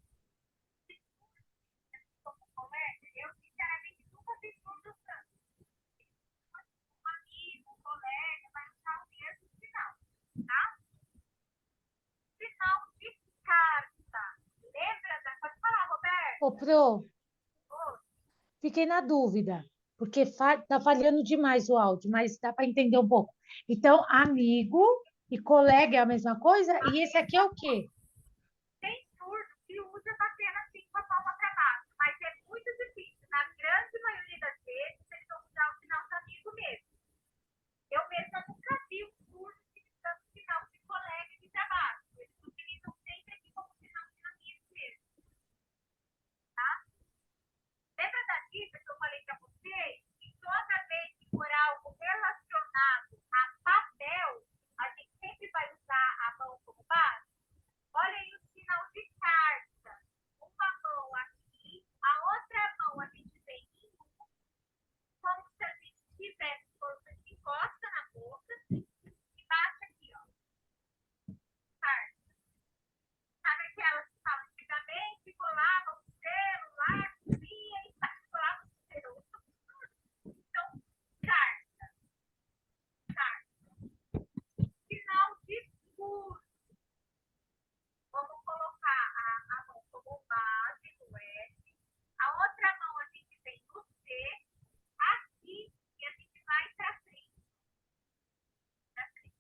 S1: como colega, eu sinceramente nunca fiz tudo usando. Um amigo, um colega, vai usar o mesmo sinal, tá? Sinal de carta. Lembra da. Pode falar, Roberto?
S3: Ô, Pro,
S1: Ô,
S3: fiquei na dúvida, porque tá falhando demais o áudio, mas dá para entender um pouco. Então, amigo e colega é a mesma coisa? E esse aqui é o quê?
S1: tem surdo que usa batendo assim com a palma para baixo, mas é muito difícil. Na grande maioria das vezes, eles vão usar o sinal de amigo mesmo. Eu mesma nunca vi um surdo utilizando o sinal de colega de trabalho. Eles utilizam sempre aqui como sinal de amigo mesmo, tá? Lembra da dica que eu falei para vocês? Que toda vez que for algo relacionado a papel, a gente sempre vai usar a mão como base? Olha aí o sinal de carta. Uma mão aqui, a outra mão a gente vem em como se a gente tivesse, quando a gente encosta na boca e bate aqui, ó. Carta. Sabe aquelas que falam antigamente, colavam o selo lá, comia e colavam o selo. Então, carta. Carta. Sinal de curso. Vamos colocar a mão como base no S. A outra mão a gente vem no C, aqui, e a gente vai para frente. Pra frente.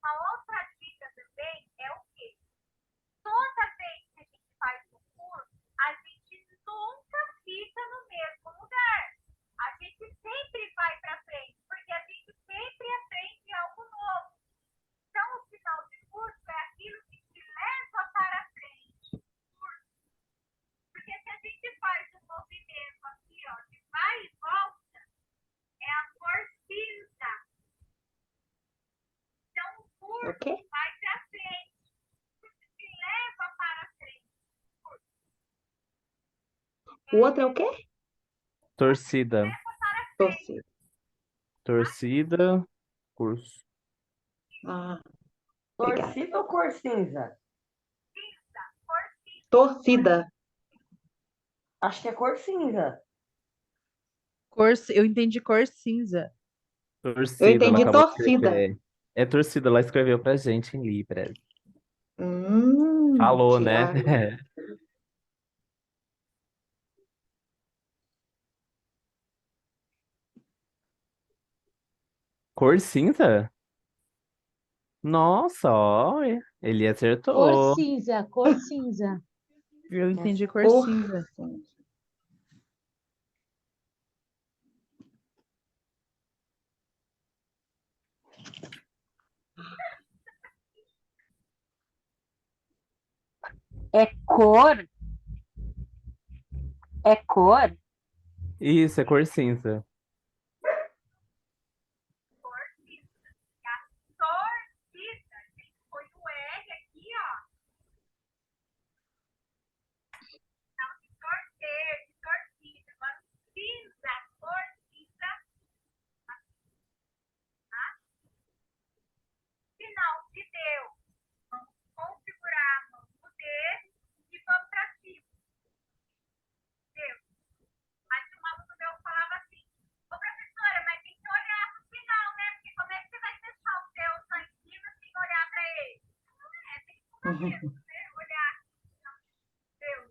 S1: Uma outra dica também é o quê? Toda vez que a gente faz o curso, a gente nunca fica no mesmo lugar. A gente sempre vai para frente, porque a gente sempre aprende algo novo. Então, o final de curso é aquilo que te leva para frente. Porque se a gente faz um movimento aqui, ó, de vai e volta, é a torcida. Então, o curso
S3: O quê?
S1: vai para frente. O curso te leva para frente.
S3: O outro é o quê?
S4: Torcida.
S1: Leva para frente.
S3: Torcida.
S4: Torcida, curso.
S3: Ah,
S2: Obrigada.
S5: Torcida ou cor cinza?
S2: Torcida.
S5: Acho que é cor cinza.
S8: Eu entendi cor cinza.
S2: Eu
S4: Torcida, ela
S2: entendi
S4: acabou de
S2: torcida.
S4: escrever. É torcida, ela escreveu pra gente em Libras. Falou, né?
S2: Tiago.
S4: Cor cinza? Nossa, ó, ele
S9: Cor
S4: acertou.
S9: cinza, cor cinza.
S8: Eu entendi cor
S2: Cor
S8: cinza.
S2: cinza.
S6: É cor? É cor?
S4: Isso, é cor cinza.
S1: Torcida, gente, foi o R aqui, ó. Não, de torcer, de torcida. Agora, cinza, cor cinza, tá? Sinal de Deus. Vamos configurar a mão no dedo e vamos pra cima. Deus. Aí um aluno meu falava assim, ô professora, mas tem que olhar pro final, né? Porque como é que você vai fechar o Deus lá em cima sem olhar pra ele? Não é, tem que olhar mesmo, né? Olhar. Deus.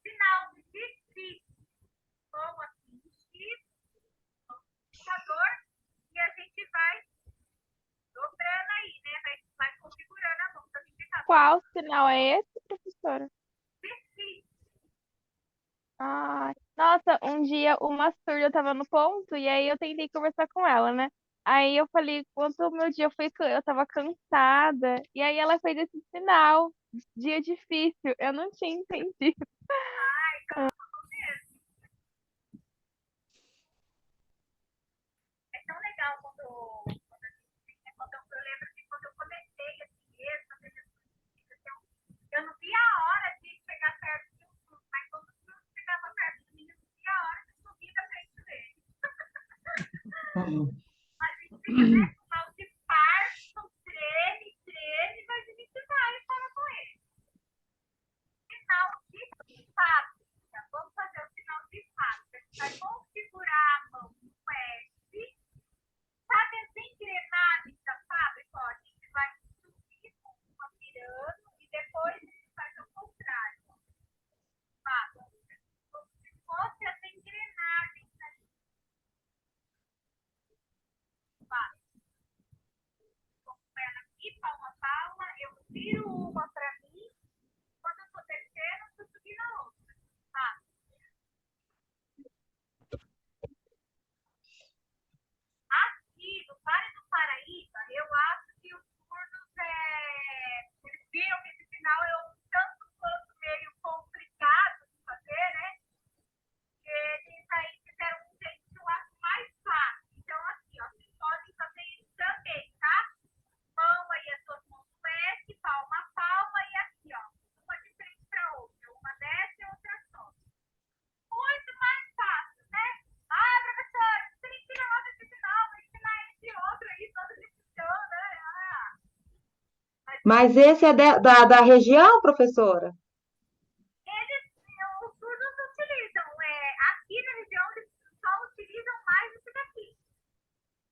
S1: Sinal de difícil. Vamos assim, X, computador, e a gente vai dobrando aí, né? Vai configurando a mão para indicar.
S7: Qual sinal é esse, professora?
S1: Difícil.
S7: Ah, nossa, um dia uma surda tava no ponto e aí eu tentei conversar com ela, né? Aí eu falei quanto o meu dia foi, eu tava cansada. E aí ela fez esse sinal, dia difícil. Eu não tinha entendido.
S1: É tão legal quando eu lembro que quando eu comecei assim mesmo, eu não via a hora de chegar perto de um surdo, mas quando o surdo chegava perto de mim, eu não via a hora de subir da frente dele. A gente fica, né, com mal de parto, treme, mas a gente vai e fala com ele. Sinal de fábrica. Vamos fazer o sinal de fábrica. A gente vai configurar a mão no S. Sabe as engrenagens da fábrica? Ó, a gente vai subir com uma virando e depois a gente faz o contrário. Fábrica. Como se fosse as engrenagens da fábrica. Com ela aqui, palma a palma, eu viro uma para mim. Quando eu estou descendo, eu estou subindo a outra. Tá? Aqui no Vale do Paraíba, eu acho que os surdos, eles viram que esse sinal é um tanto quanto meio complicado de fazer, né? Eles aí fizeram um jeito que eu acho mais fácil. Então, assim, ó, vocês podem fazer isso também, tá? Mão aí, as suas mãos no S, palma a palma e aqui, ó. Uma de frente para outra. Uma desce e outra sobe. Muito mais fácil, né? Ah, professora, você tem que tirar outro esse sinal, vai ensinar esse outro aí, todo esse chão, né?
S2: Mas esse é da região, professora?
S1: Os surdos utilizam. Aqui na região, eles só utilizam mais esse daqui.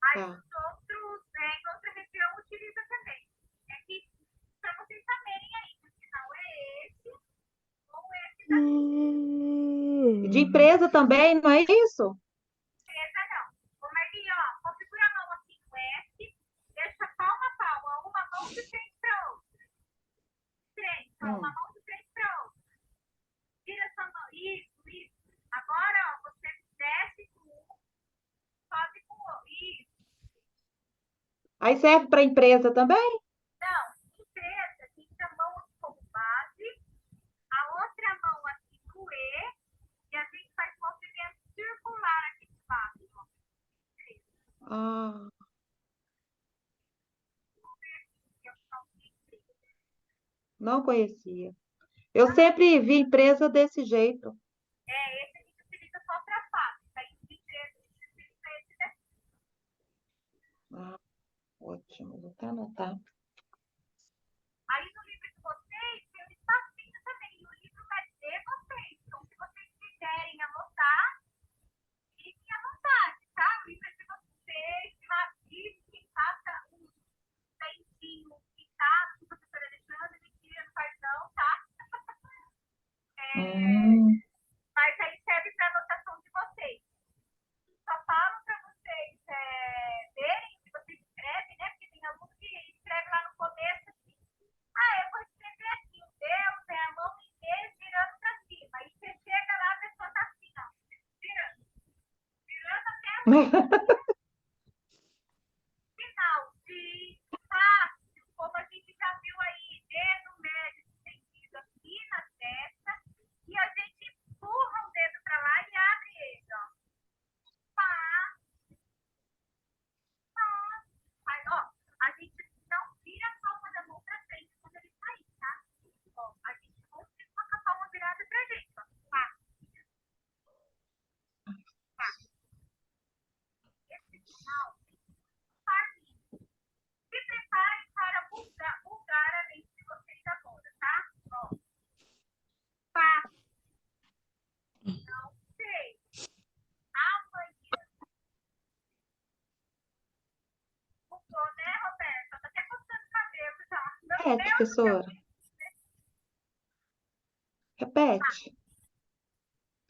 S1: Mas
S2: Tá.
S1: os outros, em outra região, utilizam também. É que, para vocês saberem aí, o sinal é esse ou esse daqui.
S2: De empresa também, não é isso?
S1: Beleza, não. Ô, Marquinhos, ó, configura a mão assim no S, deixa palma a palma, uma mão de frente para outra. Frente, ó, uma mão de frente para outra. Tira essa mão. Isso. Agora, ó, você desce com um, sobe com o outro. Isso.
S2: Aí serve para empresa também?
S1: Não, empresa, fica a mão aqui como base, a outra mão aqui no E, e a gente faz movimento circular aqui embaixo. Ó.
S2: Ah, não conhecia. Eu sempre vi empresa desse jeito.
S1: Esse a gente utiliza só para fábrica. Aí, empresa, a gente utiliza esse daqui.
S2: Ah, ótimo. Vou até anotar.
S1: Aí no livro de vocês tem um espacinho também. E o livro vai ser vocês. Então, se vocês quiserem anotar, fiquem à vontade, tá? O livro é de vocês, rabisquem, faça um dentinho pintado, que a professora Alexandre, mentira, não faz não, tá?
S2: Hum.
S1: Mas aí serve para anotação de vocês. Só falo para vocês verem o que vocês escrevem, né? Porque tem aluno que escreve lá no começo assim, eu vou escrever aqui, o Deus é a mão em vez virando para cima. Aí você chega lá, a pessoa tá assim, ó, virando até o final de fácil, como a gente já viu aí, dedo médio estendido aqui na testa, e a gente empurra o dedo para lá e abre ele, ó. Pá, pá. Aí, ó, a gente não vira a palma da mão para frente quando ele sair, tá? Ó, a gente continua com a palma virada pra gente, ó. Pá, pá. Esse final, facinho. Se preparem para bugar a mente de vocês agora, tá? Ó, pá, não sei. Amanhã. Mudou, né, Roberta? Tá até coçando o cabelo já. Meu
S2: É,
S1: Deus do céu.
S2: professora. Repete.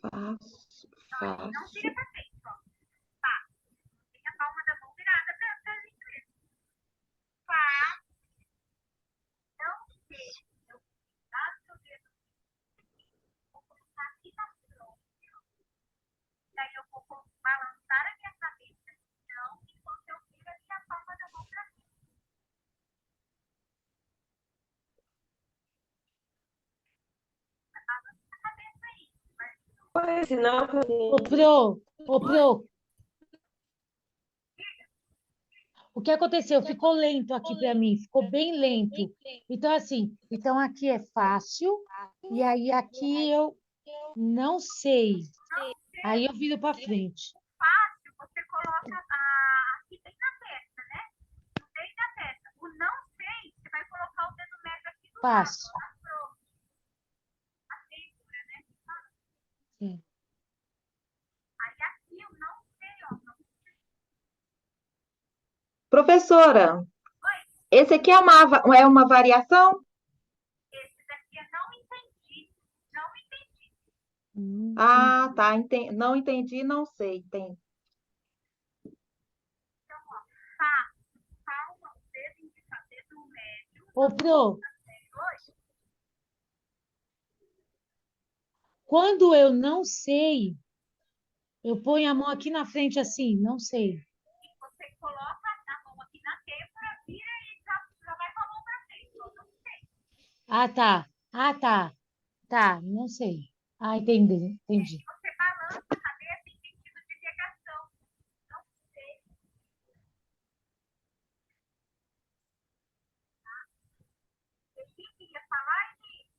S2: Fácil,
S1: Não vira
S2: fácil.
S1: pra frente, ó. Pá. Tem a palma da mão virada pra gente mesmo. Pá. Não sei. Eu passo o dedo. Vou colocar aqui na frente, ó. Daí eu vou balançar a minha cabeça. Não, enquanto eu viro a minha palma da mão pra cima. Balança a cabeça aí. Mas
S5: Foi sinal que
S3: Ô, Pro, o que aconteceu? Ficou lento aqui para mim, ficou bem lento. Então, assim, então aqui é fácil, e aí aqui eu não sei. Aí eu viro para frente.
S1: fácil, você coloca aqui bem na testa, né? Bem na testa. O não sei, você vai colocar o dedo médio aqui do lado,
S3: Fácil.
S1: ó, na fronte. A têmpora, né?
S3: Sim.
S1: Aí aqui eu não sei, ó. Não sei.
S2: Professora,
S1: Oi,
S2: esse aqui é uma variação?
S1: esse daqui eu não entendi. Não entendi.
S2: Ah, tá. Não entendi, não sei. Tem.
S1: Então, ó, pá, palma, o dedo indicador, dedo médio,
S3: Ô, Pro,
S1: hoje,
S3: quando eu não sei, eu ponho a mão aqui na frente assim, não sei.
S1: e você coloca a mão aqui na têmpora, vira e já vai com a mão pra frente. Eu não sei.
S3: Ah, tá. Ah, tá. Tá, não sei. Ah, entendi, entendi.
S1: Você balança a cabeça em sentido de negação. Não sei. O que queria falar, Henrique?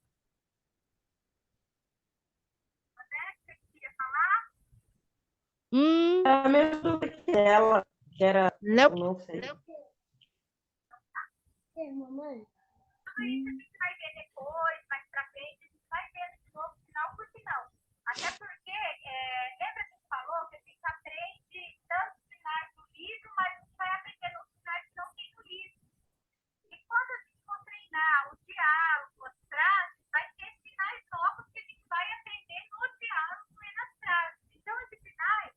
S1: Né? Você queria falar?
S5: era a mesma dúvida que ela, que era,
S8: Não.
S5: eu não sei.
S1: Tudo isso a gente vai ver depois, mais pra frente, a gente vai ver de novo, final por final. Até porque, lembra que a gente falou que a gente aprende tantos sinais do livro, mas a gente vai aprender os sinais que não tem no livro. E quando a gente for treinar o diálogo, as frases, vai ter sinais novos que a gente vai aprender no diálogo e nas frases. Então, esses sinais,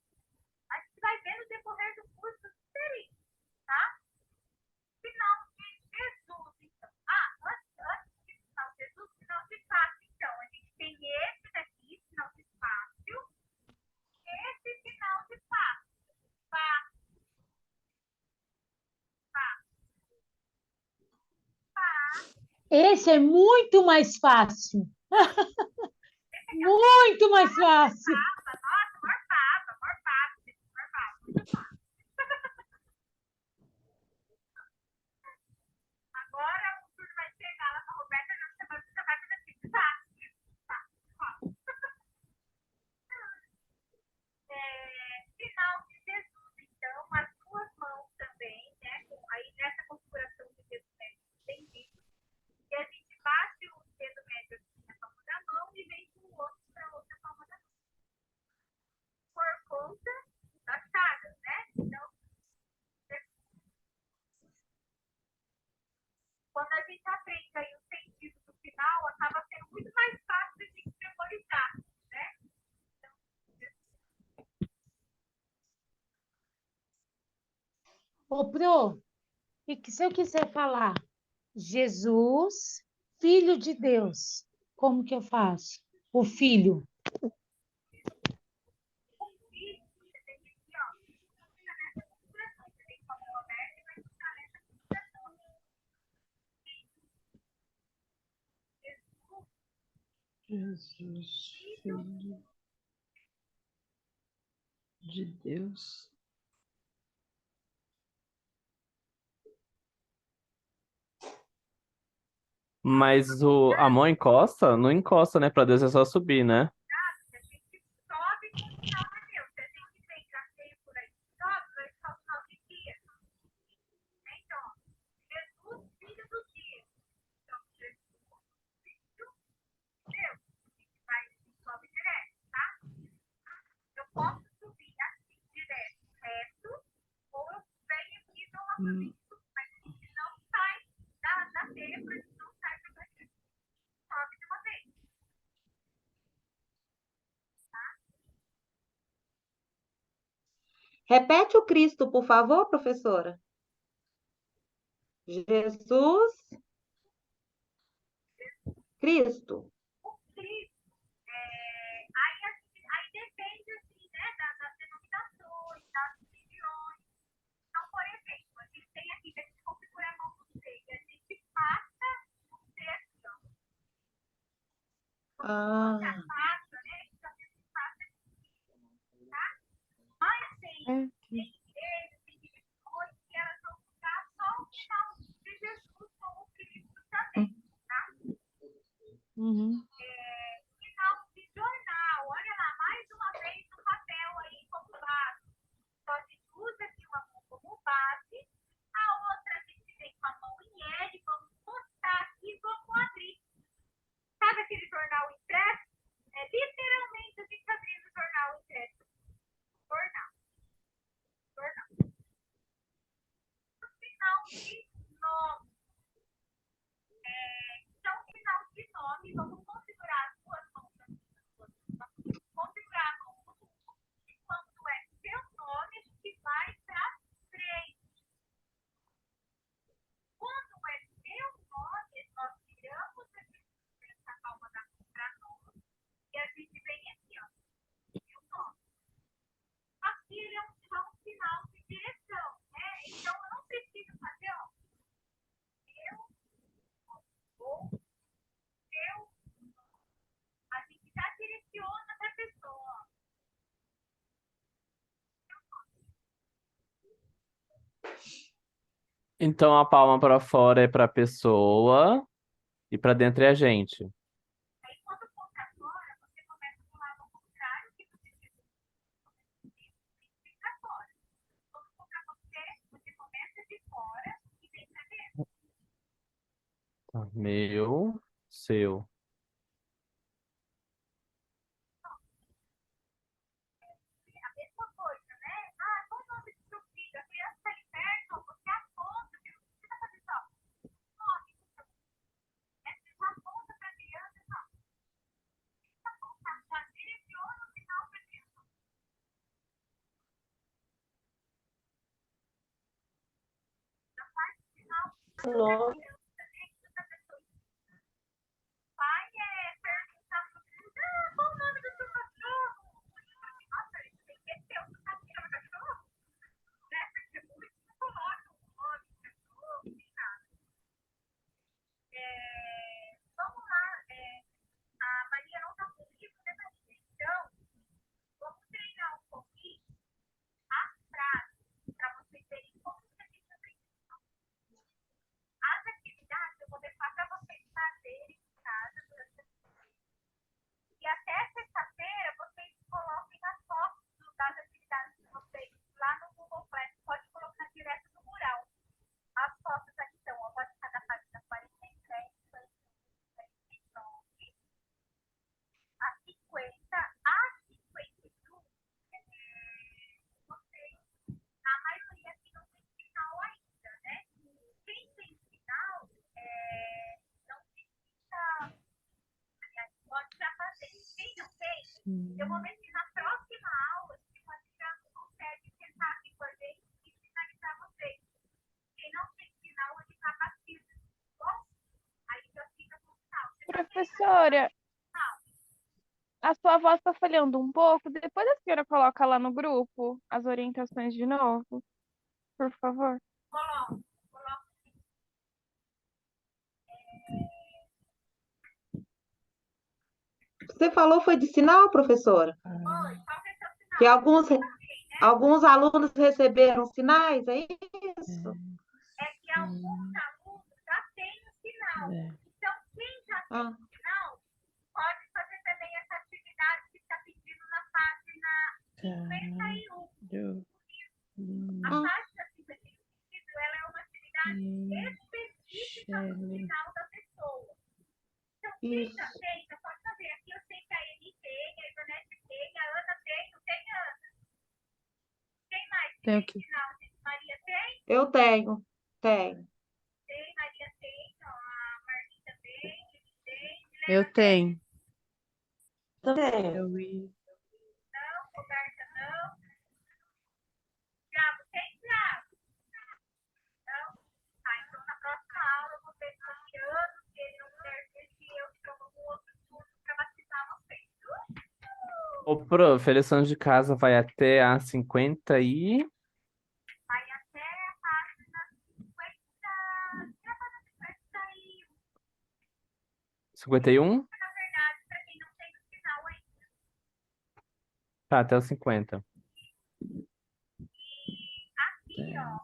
S1: a gente vai ver no decorrer do curso diferente, tá? Sinal de Jesus, então. Antes de sinal de Jesus, sinal de fácil. Então, a gente tem esse daqui, sinal de fácil, esse sinal de fácil. Fácil, fácil, fácil.
S3: Esse é muito mais fácil. Muito mais fácil.
S1: Nossa, maior papo, gente, maior papo, muito fácil. Agora o turno vai chegar lá com a Roberta, já vai fazer assim, fácil, fácil. Sinal de Jesus, então, as duas mãos também, né? Aí nessa quando a gente aprende aí o sentido do final, acaba sendo muito mais fácil de a gente memorizar, né?
S9: Ô, Pro, e que se eu quiser falar Jesus, Filho de Deus, como que eu faço? O Filho.
S1: O filho, você tem que aqui, ó, fica nessa configuração, você tem que falar o aberto e vai ficar nessa configuração. Jesus,
S8: Jesus, Filho de Deus.
S4: Mas a mão encosta? Não encosta, né? Pra Deus é só subir, né?
S1: a gente sobe com o sinal de Deus. Se a gente vem traceio por aí, sobe, vai ficar o sinal de dia. Então, Jesus, filho do dia. Então, Jesus, filho de Deus. Vai, sobe direto, tá? Eu posso subir assim, direto, reto, ou eu venho aqui e dou uma subida. Mas a gente não sai da telha, a gente não sai do daqui. Sobe de uma vez.
S2: Repete o Cristo, por favor, professora. Jesus, Cristo.
S1: O Cristo, aí depende assim, né, das denominações, das religiões. Então, por exemplo, a gente tem aqui, que a gente configura a mão do C, e a gente passa o C aqui, ó.
S2: Ah,
S1: Já passa, né? Então, a gente passa aqui, tá? Mas tem igrejas, tem religiões que elas vão usar só o final de Jesus como Cristo também, tá?
S9: Uhum.
S1: Final de jornal, olha lá, mais uma vez o papel aí como base. Então, a gente usa aqui uma mão como base, a outra a gente vem com a mão em L, vamos postar aqui e vamos abrir. Sabe aquele jornal impresso? É literalmente a gente abrindo o jornal impresso. Jornal. No final de nome. Então, final de nome, vamos configurar as duas mãos. Configurar a mão e quando é seu nome, a gente vai para frente. Quando é seu nome, nós tiramos essa palma da mão para nós e a gente vem aqui, ó. Seu nome. Aqui ele é só um sinal de direção, né? Então eu não preciso fazer, ó. Eu, ou, eu. A gente já direciona para a pessoa.
S4: Então a palma pra fora é pra pessoa e pra dentro é a gente.
S1: Aí quando for para fora, você começa do lado ao contrário que você fica fora. Quando for para você, você começa de fora e vem para dentro.
S4: Tá, meu, seu.
S1: A mesma coisa, né? Ah, qual o nome do seu filho? A criança está ali perto, ó, você aponta, você não precisa fazer só. Nome do seu filho. Você aponta para a criança, não. Você aponta, já direciona o sinal para a criança. Já faz o sinal para a
S5: Nossa,
S1: criança, né? Para a pessoa. Pai perguntar para o filho, ah, qual o nome do seu cachorro? Nossa, isso tem que ter o nome do cachorro, né? Porque muitos não colocam o nome do cachorro, nem nada. Vamos lá, a Maria não está comigo, né, Maria? Então, vamos treinar um pouquinho as frases para vocês verem como que a gente aprende. As aqui Eu vou ver se na próxima aula, se o Adriano consegue sentar aqui com a gente e finalizar vocês. Quem não tem sinal, ele está batido. Bom, aí já fica com sinal. Você já tem
S7: Professora,
S1: sinal?
S7: a sua voz está falhando um pouco. Depois a senhora coloca lá no grupo as orientações de novo, por favor.
S1: Coloca, coloca.
S2: Você falou foi de sinal, professora?
S1: Oi, qual que é seu
S2: Que
S1: sinal?
S2: alguns alunos receberam sinais, é isso?
S1: É que alguns alunos já têm o sinal. Então, quem já tem
S2: Ah,
S1: o sinal, pode fazer também essa atividade que está pedindo na página 51. A
S2: ah,
S1: página 51, ela é uma atividade específica do sinal da pessoa. Então, quem já
S2: isso.
S1: tem, já pode fazer. Aqui eu sei que a Eni tem, a Ivonete tem, a Ana tem, não tem, Ana? Quem mais que
S8: Tenho
S1: tem
S8: que.
S1: sinal? Maria tem?
S2: Eu tenho.
S1: Tem, Maria tem, ó, a Marlinda tem, Lili tem,
S8: Eu tenho.
S5: Também.
S8: Eu ia.
S1: não, Roberta não. Thiago tem, Thiago? Não? Tá, então na próxima aula eu vou ver com o Adriano, se ele não puder ver, se eu chamo algum outro turno para batizar vocês.
S4: Ô, prof, a lição de casa vai até a 50 e...
S1: Vai até a página 50, que é a página
S4: 51?
S1: na verdade, para quem não tem o sinal ainda.
S4: Tá, até o 50.
S1: Aqui, ó,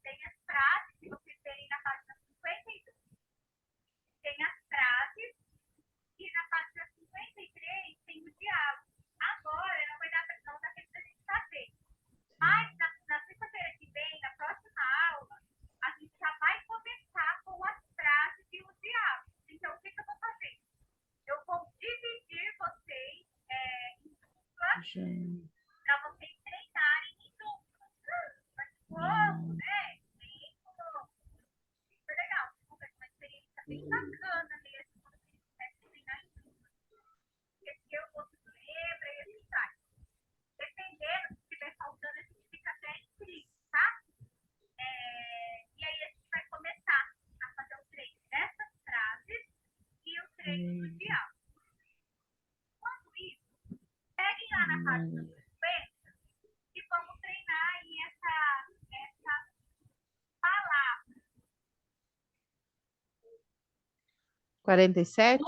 S1: tem as frases que vocês terem na página 52. Tem as frases e na página 53 tem o diálogo. Agora não vai dar não dá tempo da gente fazer. Mas na sexta-feira que vem, na próxima aula, a gente já vai começar com as frases e o diálogo. Então, o que eu vou fazer? Eu vou dividir vocês em duplas para vocês treinarem em duplas. Mas como, né? Super legal. Super, uma experiência bem bacana mesmo quando a gente começa a treinar em duplas. Porque se eu fosse lembra e assim vai. Dependendo, se estiver faltando, a gente fica até em 30, tá? E aí a gente vai começar a fazer o treino dessas frases e o treino do diálogo. Enquanto isso, peguem lá na página 50 e vamos treinar aí essa palavra.
S8: 47?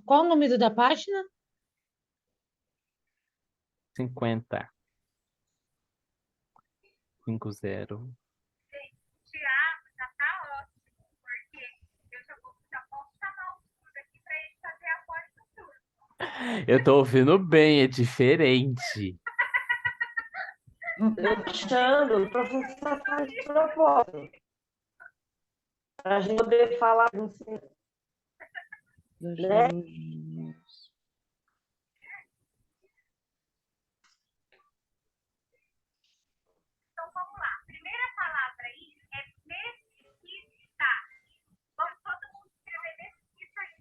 S9: Qual o número da página?
S4: 50. 50.
S1: Tiago já tá ótimo, porque eu já posso chamar o Tudo aqui para ele fazer a voz do Tudo.
S4: Eu tô ouvindo bem, é diferente.
S5: Alexandre, o professor faz de propósito. Para a gente poder falar, não sei, né?
S1: Então vamos lá. Primeira palavra aí é necessitar. Vamos todo mundo escrever necessita aí.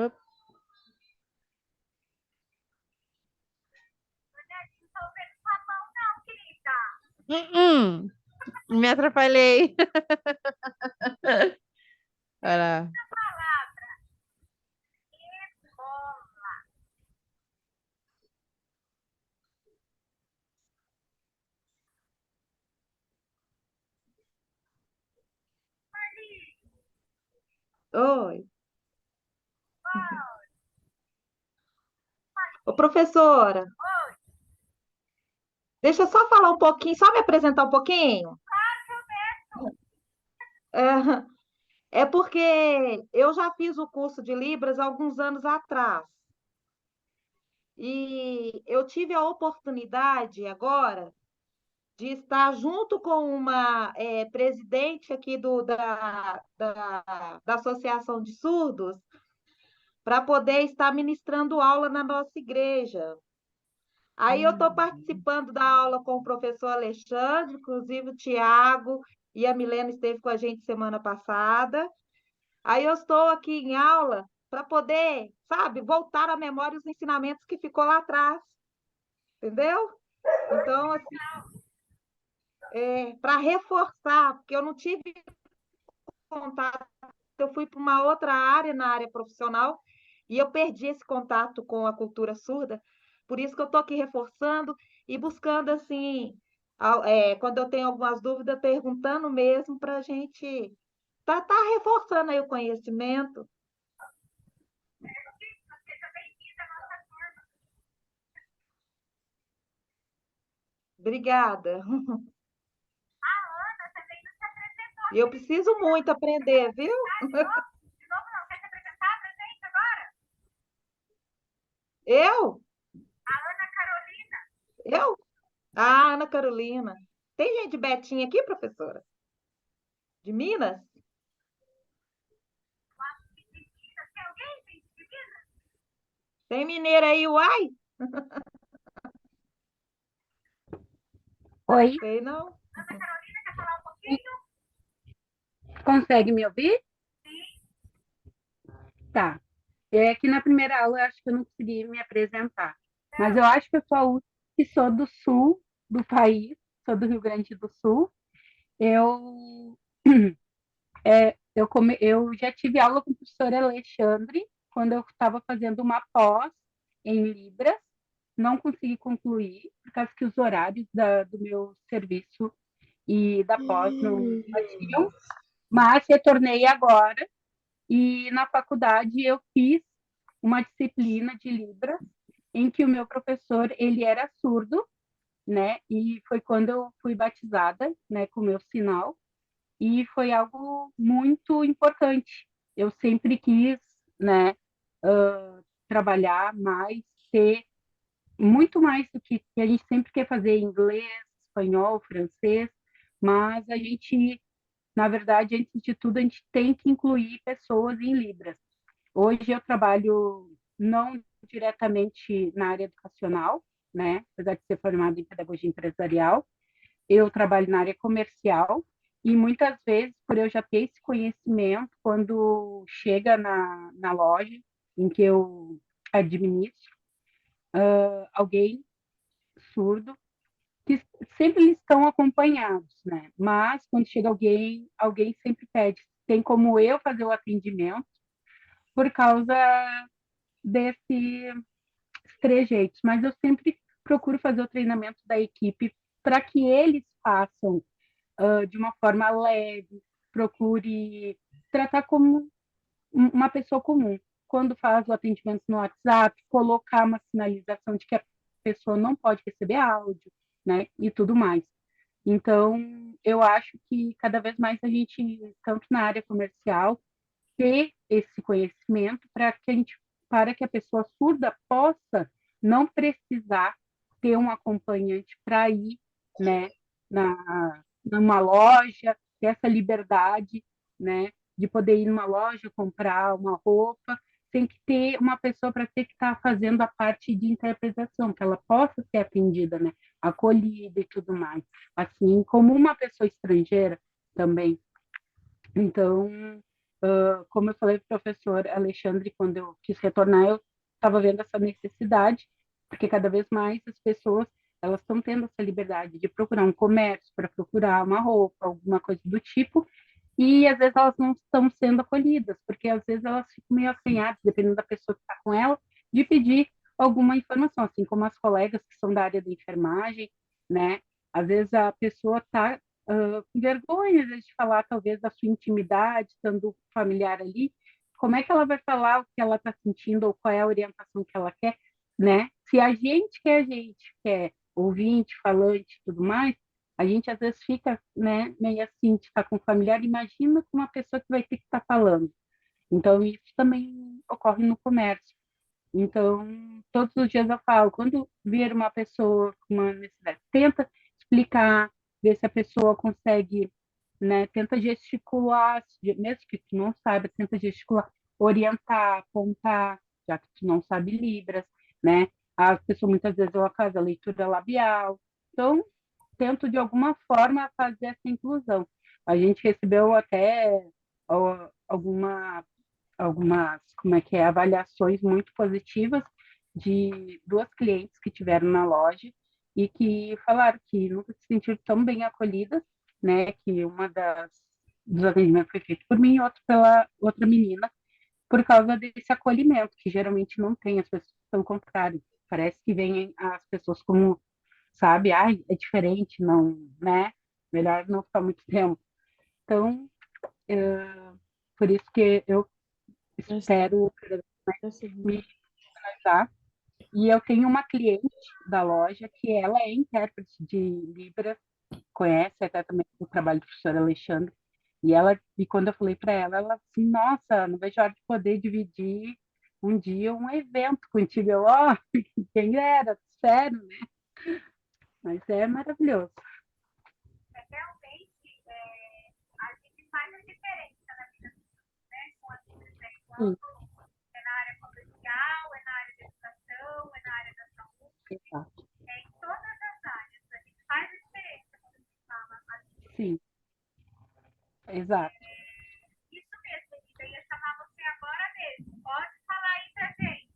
S8: Op.
S1: Não tô vendo sua mão não, querida.
S8: Me atrapalhei. Olha.
S1: A palavra escola.
S2: Oi. Ô, professora, deixa eu só falar um pouquinho, só me apresentar um pouquinho. É porque eu já fiz o curso de Libras há alguns anos atrás. E eu tive a oportunidade agora de estar junto com uma presidente aqui da Associação de Surdos para poder estar ministrando aula na nossa igreja. Aí eu estou participando da aula com o professor Alexandre, inclusive o Tiago e a Milena esteve com a gente semana passada. Aí eu estou aqui em aula para poder, sabe, voltar à memória os ensinamentos que ficou lá atrás, entendeu? Então, assim, para reforçar, porque eu não tive contato, eu fui para uma outra área, na área profissional, e eu perdi esse contato com a cultura surda, por isso que eu estou aqui reforçando e buscando, assim, quando eu tenho algumas dúvidas, perguntando mesmo para a gente tá reforçando aí o conhecimento. Obrigada. E eu preciso muito aprender, viu? Eu? Eu? Ah, Ana Carolina. Tem gente de Betinha aqui, professora? De Minas? Tem mineira aí, uai?
S10: Oi,
S2: Sei não.
S10: consegue me ouvir? Tá. É que na primeira aula eu acho que eu não consegui me apresentar. Mas eu acho que eu sou a única que sou do sul do país, sou do Rio Grande do Sul. Eu, eu já tive aula com o professor Alexandre quando eu estava fazendo uma pós em Libras. Não consegui concluir, por causa que os horários do meu serviço e da pós não batiam, mas retornei agora e na faculdade eu fiz uma disciplina de Libras em que o meu professor ele era surdo, né? E foi quando eu fui batizada, né, com o meu sinal, e foi algo muito importante. Eu sempre quis, né, trabalhar mais, ter muito mais do que a gente sempre quer fazer inglês, espanhol, francês, mas a gente, na verdade, antes de tudo, a gente tem que incluir pessoas em Libras. Hoje eu trabalho não diretamente na área educacional, né? Apesar de ser formada em pedagogia empresarial, eu trabalho na área comercial e muitas vezes, por eu já ter esse conhecimento, quando chega na loja em que eu administro, alguém surdo, que sempre eles estão acompanhados, né? Mas quando chega alguém, alguém sempre pede, tem como eu fazer o atendimento por causa desses trejeitos, mas eu sempre procuro fazer o treinamento da equipe para que eles façam de uma forma leve, procure tratar como uma pessoa comum. Quando faz o atendimento no WhatsApp, colocar uma sinalização de que a pessoa não pode receber áudio, né, e tudo mais. Então, eu acho que cada vez mais a gente, tanto na área comercial, ter esse conhecimento para que a pessoa surda possa não precisar ter um acompanhante para ir, né, numa loja, ter essa liberdade, né, de poder ir numa loja comprar uma roupa, tem que ter uma pessoa para ter que estar fazendo a parte de interpretação, que ela possa ser atendida, né, acolhida e tudo mais, assim como uma pessoa estrangeira também. Então, como eu falei para o professor Alexandre, quando eu quis retornar, eu estava vendo essa necessidade, porque cada vez mais as pessoas elas estão tendo essa liberdade de procurar um comércio, para procurar uma roupa, alguma coisa do tipo, e às vezes elas não estão sendo acolhidas, porque às vezes elas ficam meio assanhadas, dependendo da pessoa que está com ela, de pedir alguma informação, assim como as colegas que são da área da enfermagem, né? Às vezes a pessoa está com vergonha de falar, talvez, da sua intimidade, estando familiar ali, como é que ela vai falar o que ela está sentindo ou qual é a orientação que ela quer, né? Se a gente que é ouvinte, falante e tudo mais, a gente às vezes fica, né, meio assim, de estar com o familiar, imagina com uma pessoa que vai ter que estar falando. Então, isso também ocorre no comércio. Então, todos os dias eu falo, quando vir uma pessoa com uma necessidade, tenta explicar, ver se a pessoa consegue, né, tenta gesticular, mesmo que tu não saiba, tenta gesticular, orientar, apontar, já que tu não sabe Libras, né? As pessoas muitas vezes vão fazer a leitura labial. Então, tento de alguma forma fazer essa inclusão. A gente recebeu até algumas, como é que é, avaliações muito positivas de duas clientes que tiveram na loja e que falaram que nunca se sentiram tão bem acolhidas, né? Que uma dos atendimentos foi feito por mim e outro pela outra menina, por causa desse acolhimento, que geralmente não tem, as pessoas, pelo contrário, parece que vêm as pessoas como, sabe, ai, é diferente, não, né? Melhor não ficar muito tempo. Então, por isso que eu espero me finalizar. E eu tenho uma cliente da loja que ela é intérprete de Libras, conhece até também o trabalho do professor Alexandre. E quando eu falei para ela, ela assim, nossa, não vejo a hora de poder dividir um dia um evento contigo. Eu, ó, quem era? Sério, né? Mas é maravilhoso.
S1: Realmente, a gente faz a diferença na vida dos outros, né? Com as
S10: Sim,
S1: é na área comercial, é na área da educação, é na área da saúde,
S10: exato.
S1: é em todas as áreas. A gente faz a diferença quando a gente fala assim.
S10: Sim, exato.
S1: Isso mesmo, Anita, eu ia chamar você agora mesmo. Pode falar aí pra gente.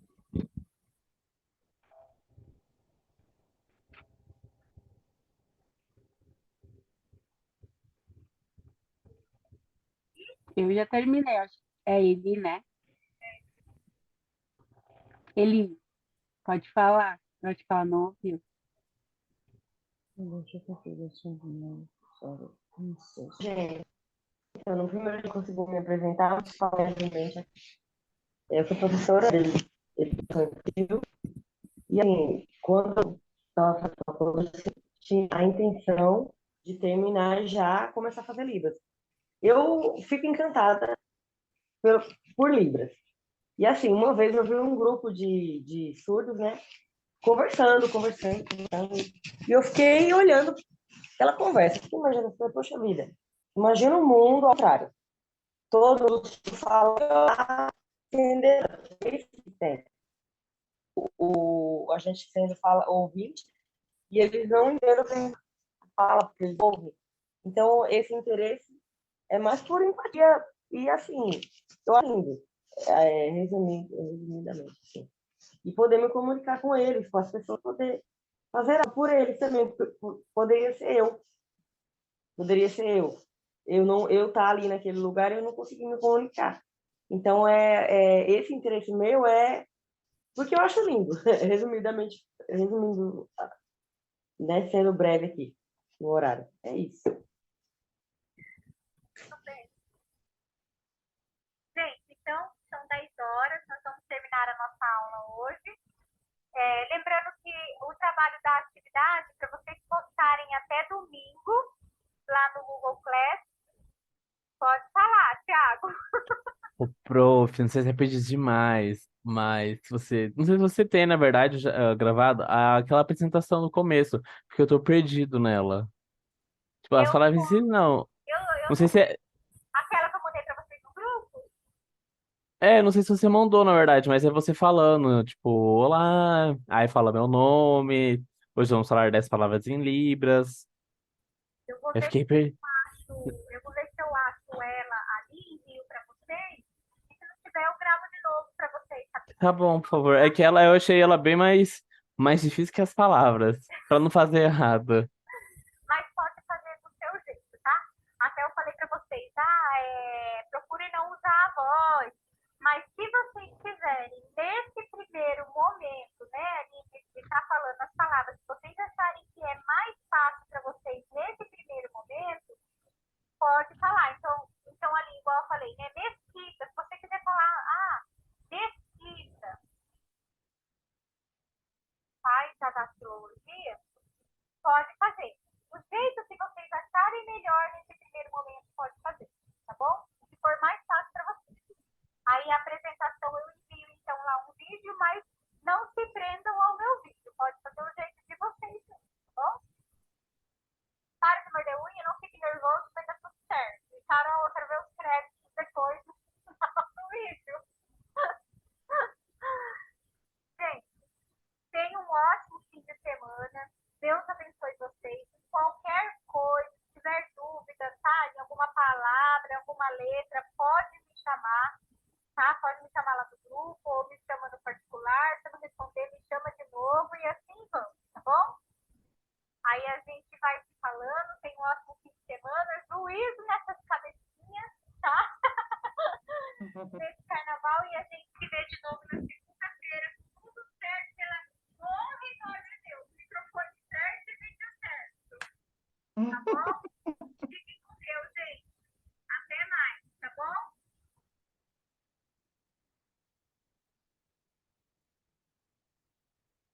S10: Eu já terminei, acho. É ele, né? Ele, pode falar. Pode falar, não ouviu.
S5: Deixa eu conferir Gente, eu no primeiro dia consegui me apresentar, mas falar brevemente. Eu sou professora de educação infantil e assim, quando eu estava fazendo a prova, eu tinha a intenção de terminar e já começar a fazer Libras. Eu fico encantada por Libras. E assim, uma vez eu vi um grupo de surdos, né? Conversando. E eu fiquei olhando aquela conversa. Fiquei imaginando, poxa vida, imagina um mundo ao contrário. Todos falam, entender, a gente sempre fala ouvinte, e eles não entendem o que a gente fala, porque eles ouvem. Então, esse interesse é mais por empatia, e assim, eu acho lindo, resumidamente, assim. E poder me comunicar com eles, com as pessoas, poder fazer algo por eles também, poderia ser eu. Poderia ser eu. Eu estar ali naquele lugar e eu não conseguir me comunicar. Então, esse interesse meu é porque eu acho lindo, resumidamente, resumindo, né, sendo breve aqui no horário. É isso.
S1: Gente, então, são 10 horas, nós vamos terminar a nossa aula hoje. Lembrando que o trabalho da atividade, para vocês postarem até domingo, lá no Google Class, pode falar, Thiago.
S4: O prof, não sei se repete demais, mas não sei se você tem, na verdade, gravado aquela apresentação no começo, porque eu tô perdido nela. Tipo, as
S1: Eu,
S4: palavras em si, não.
S1: eu
S4: Não sei
S1: não
S4: se é,
S1: aquela que eu mandei para vocês no grupo,
S4: não sei se você mandou, na verdade, mas é você falando, tipo, olá, aí fala meu nome, hoje vamos falar 10 palavras em Libras.
S1: eu vou
S4: Eu
S1: ver se
S4: fiquei per...
S1: eu acho ela ali e envio para vocês. E se não tiver, eu gravo de novo para vocês, tá?
S4: Tá bom, por favor. É que ela, eu achei ela bem mais difícil que as palavras, pra não fazer errado.
S1: Mas pode fazer do seu jeito, tá? Até eu falei para vocês, procure não usar a voz. Mas se vocês quiserem, nesse primeiro momento, né, ali, de estar falando as palavras, se vocês acharem que é mais fácil para vocês nesse primeiro momento, pode falar. Então ali, igual eu falei, né, mesquita, se você quiser falar, mesquita, faz a datilologia, pode fazer. O jeito que vocês acharem melhor nesse primeiro momento, pode fazer, tá bom? O que for mais fácil para vocês. Aí a apresentação eu envio, então, lá um vídeo, mas não se prendam ao meu vídeo. Pode fazer o jeito de vocês, tá bom? Para de morder unha, não fique nervoso, vai dar tudo certo. E Carol, eu quero ver os créditos depois no vídeo. Gente, tenham chamar, tá? Pode me chamar lá no grupo ou me chama no particular. Se eu não responder, me chama de novo e assim vamos, tá bom? Aí a gente vai se falando, tem um ótimo fim de semana, juízo nessas cabecinhas, tá? Nesse carnaval e a gente se vê de novo na segunda-feira, tudo certo, pela honra e glória de Deus. Microfone certo e vídeo certo, tá bom?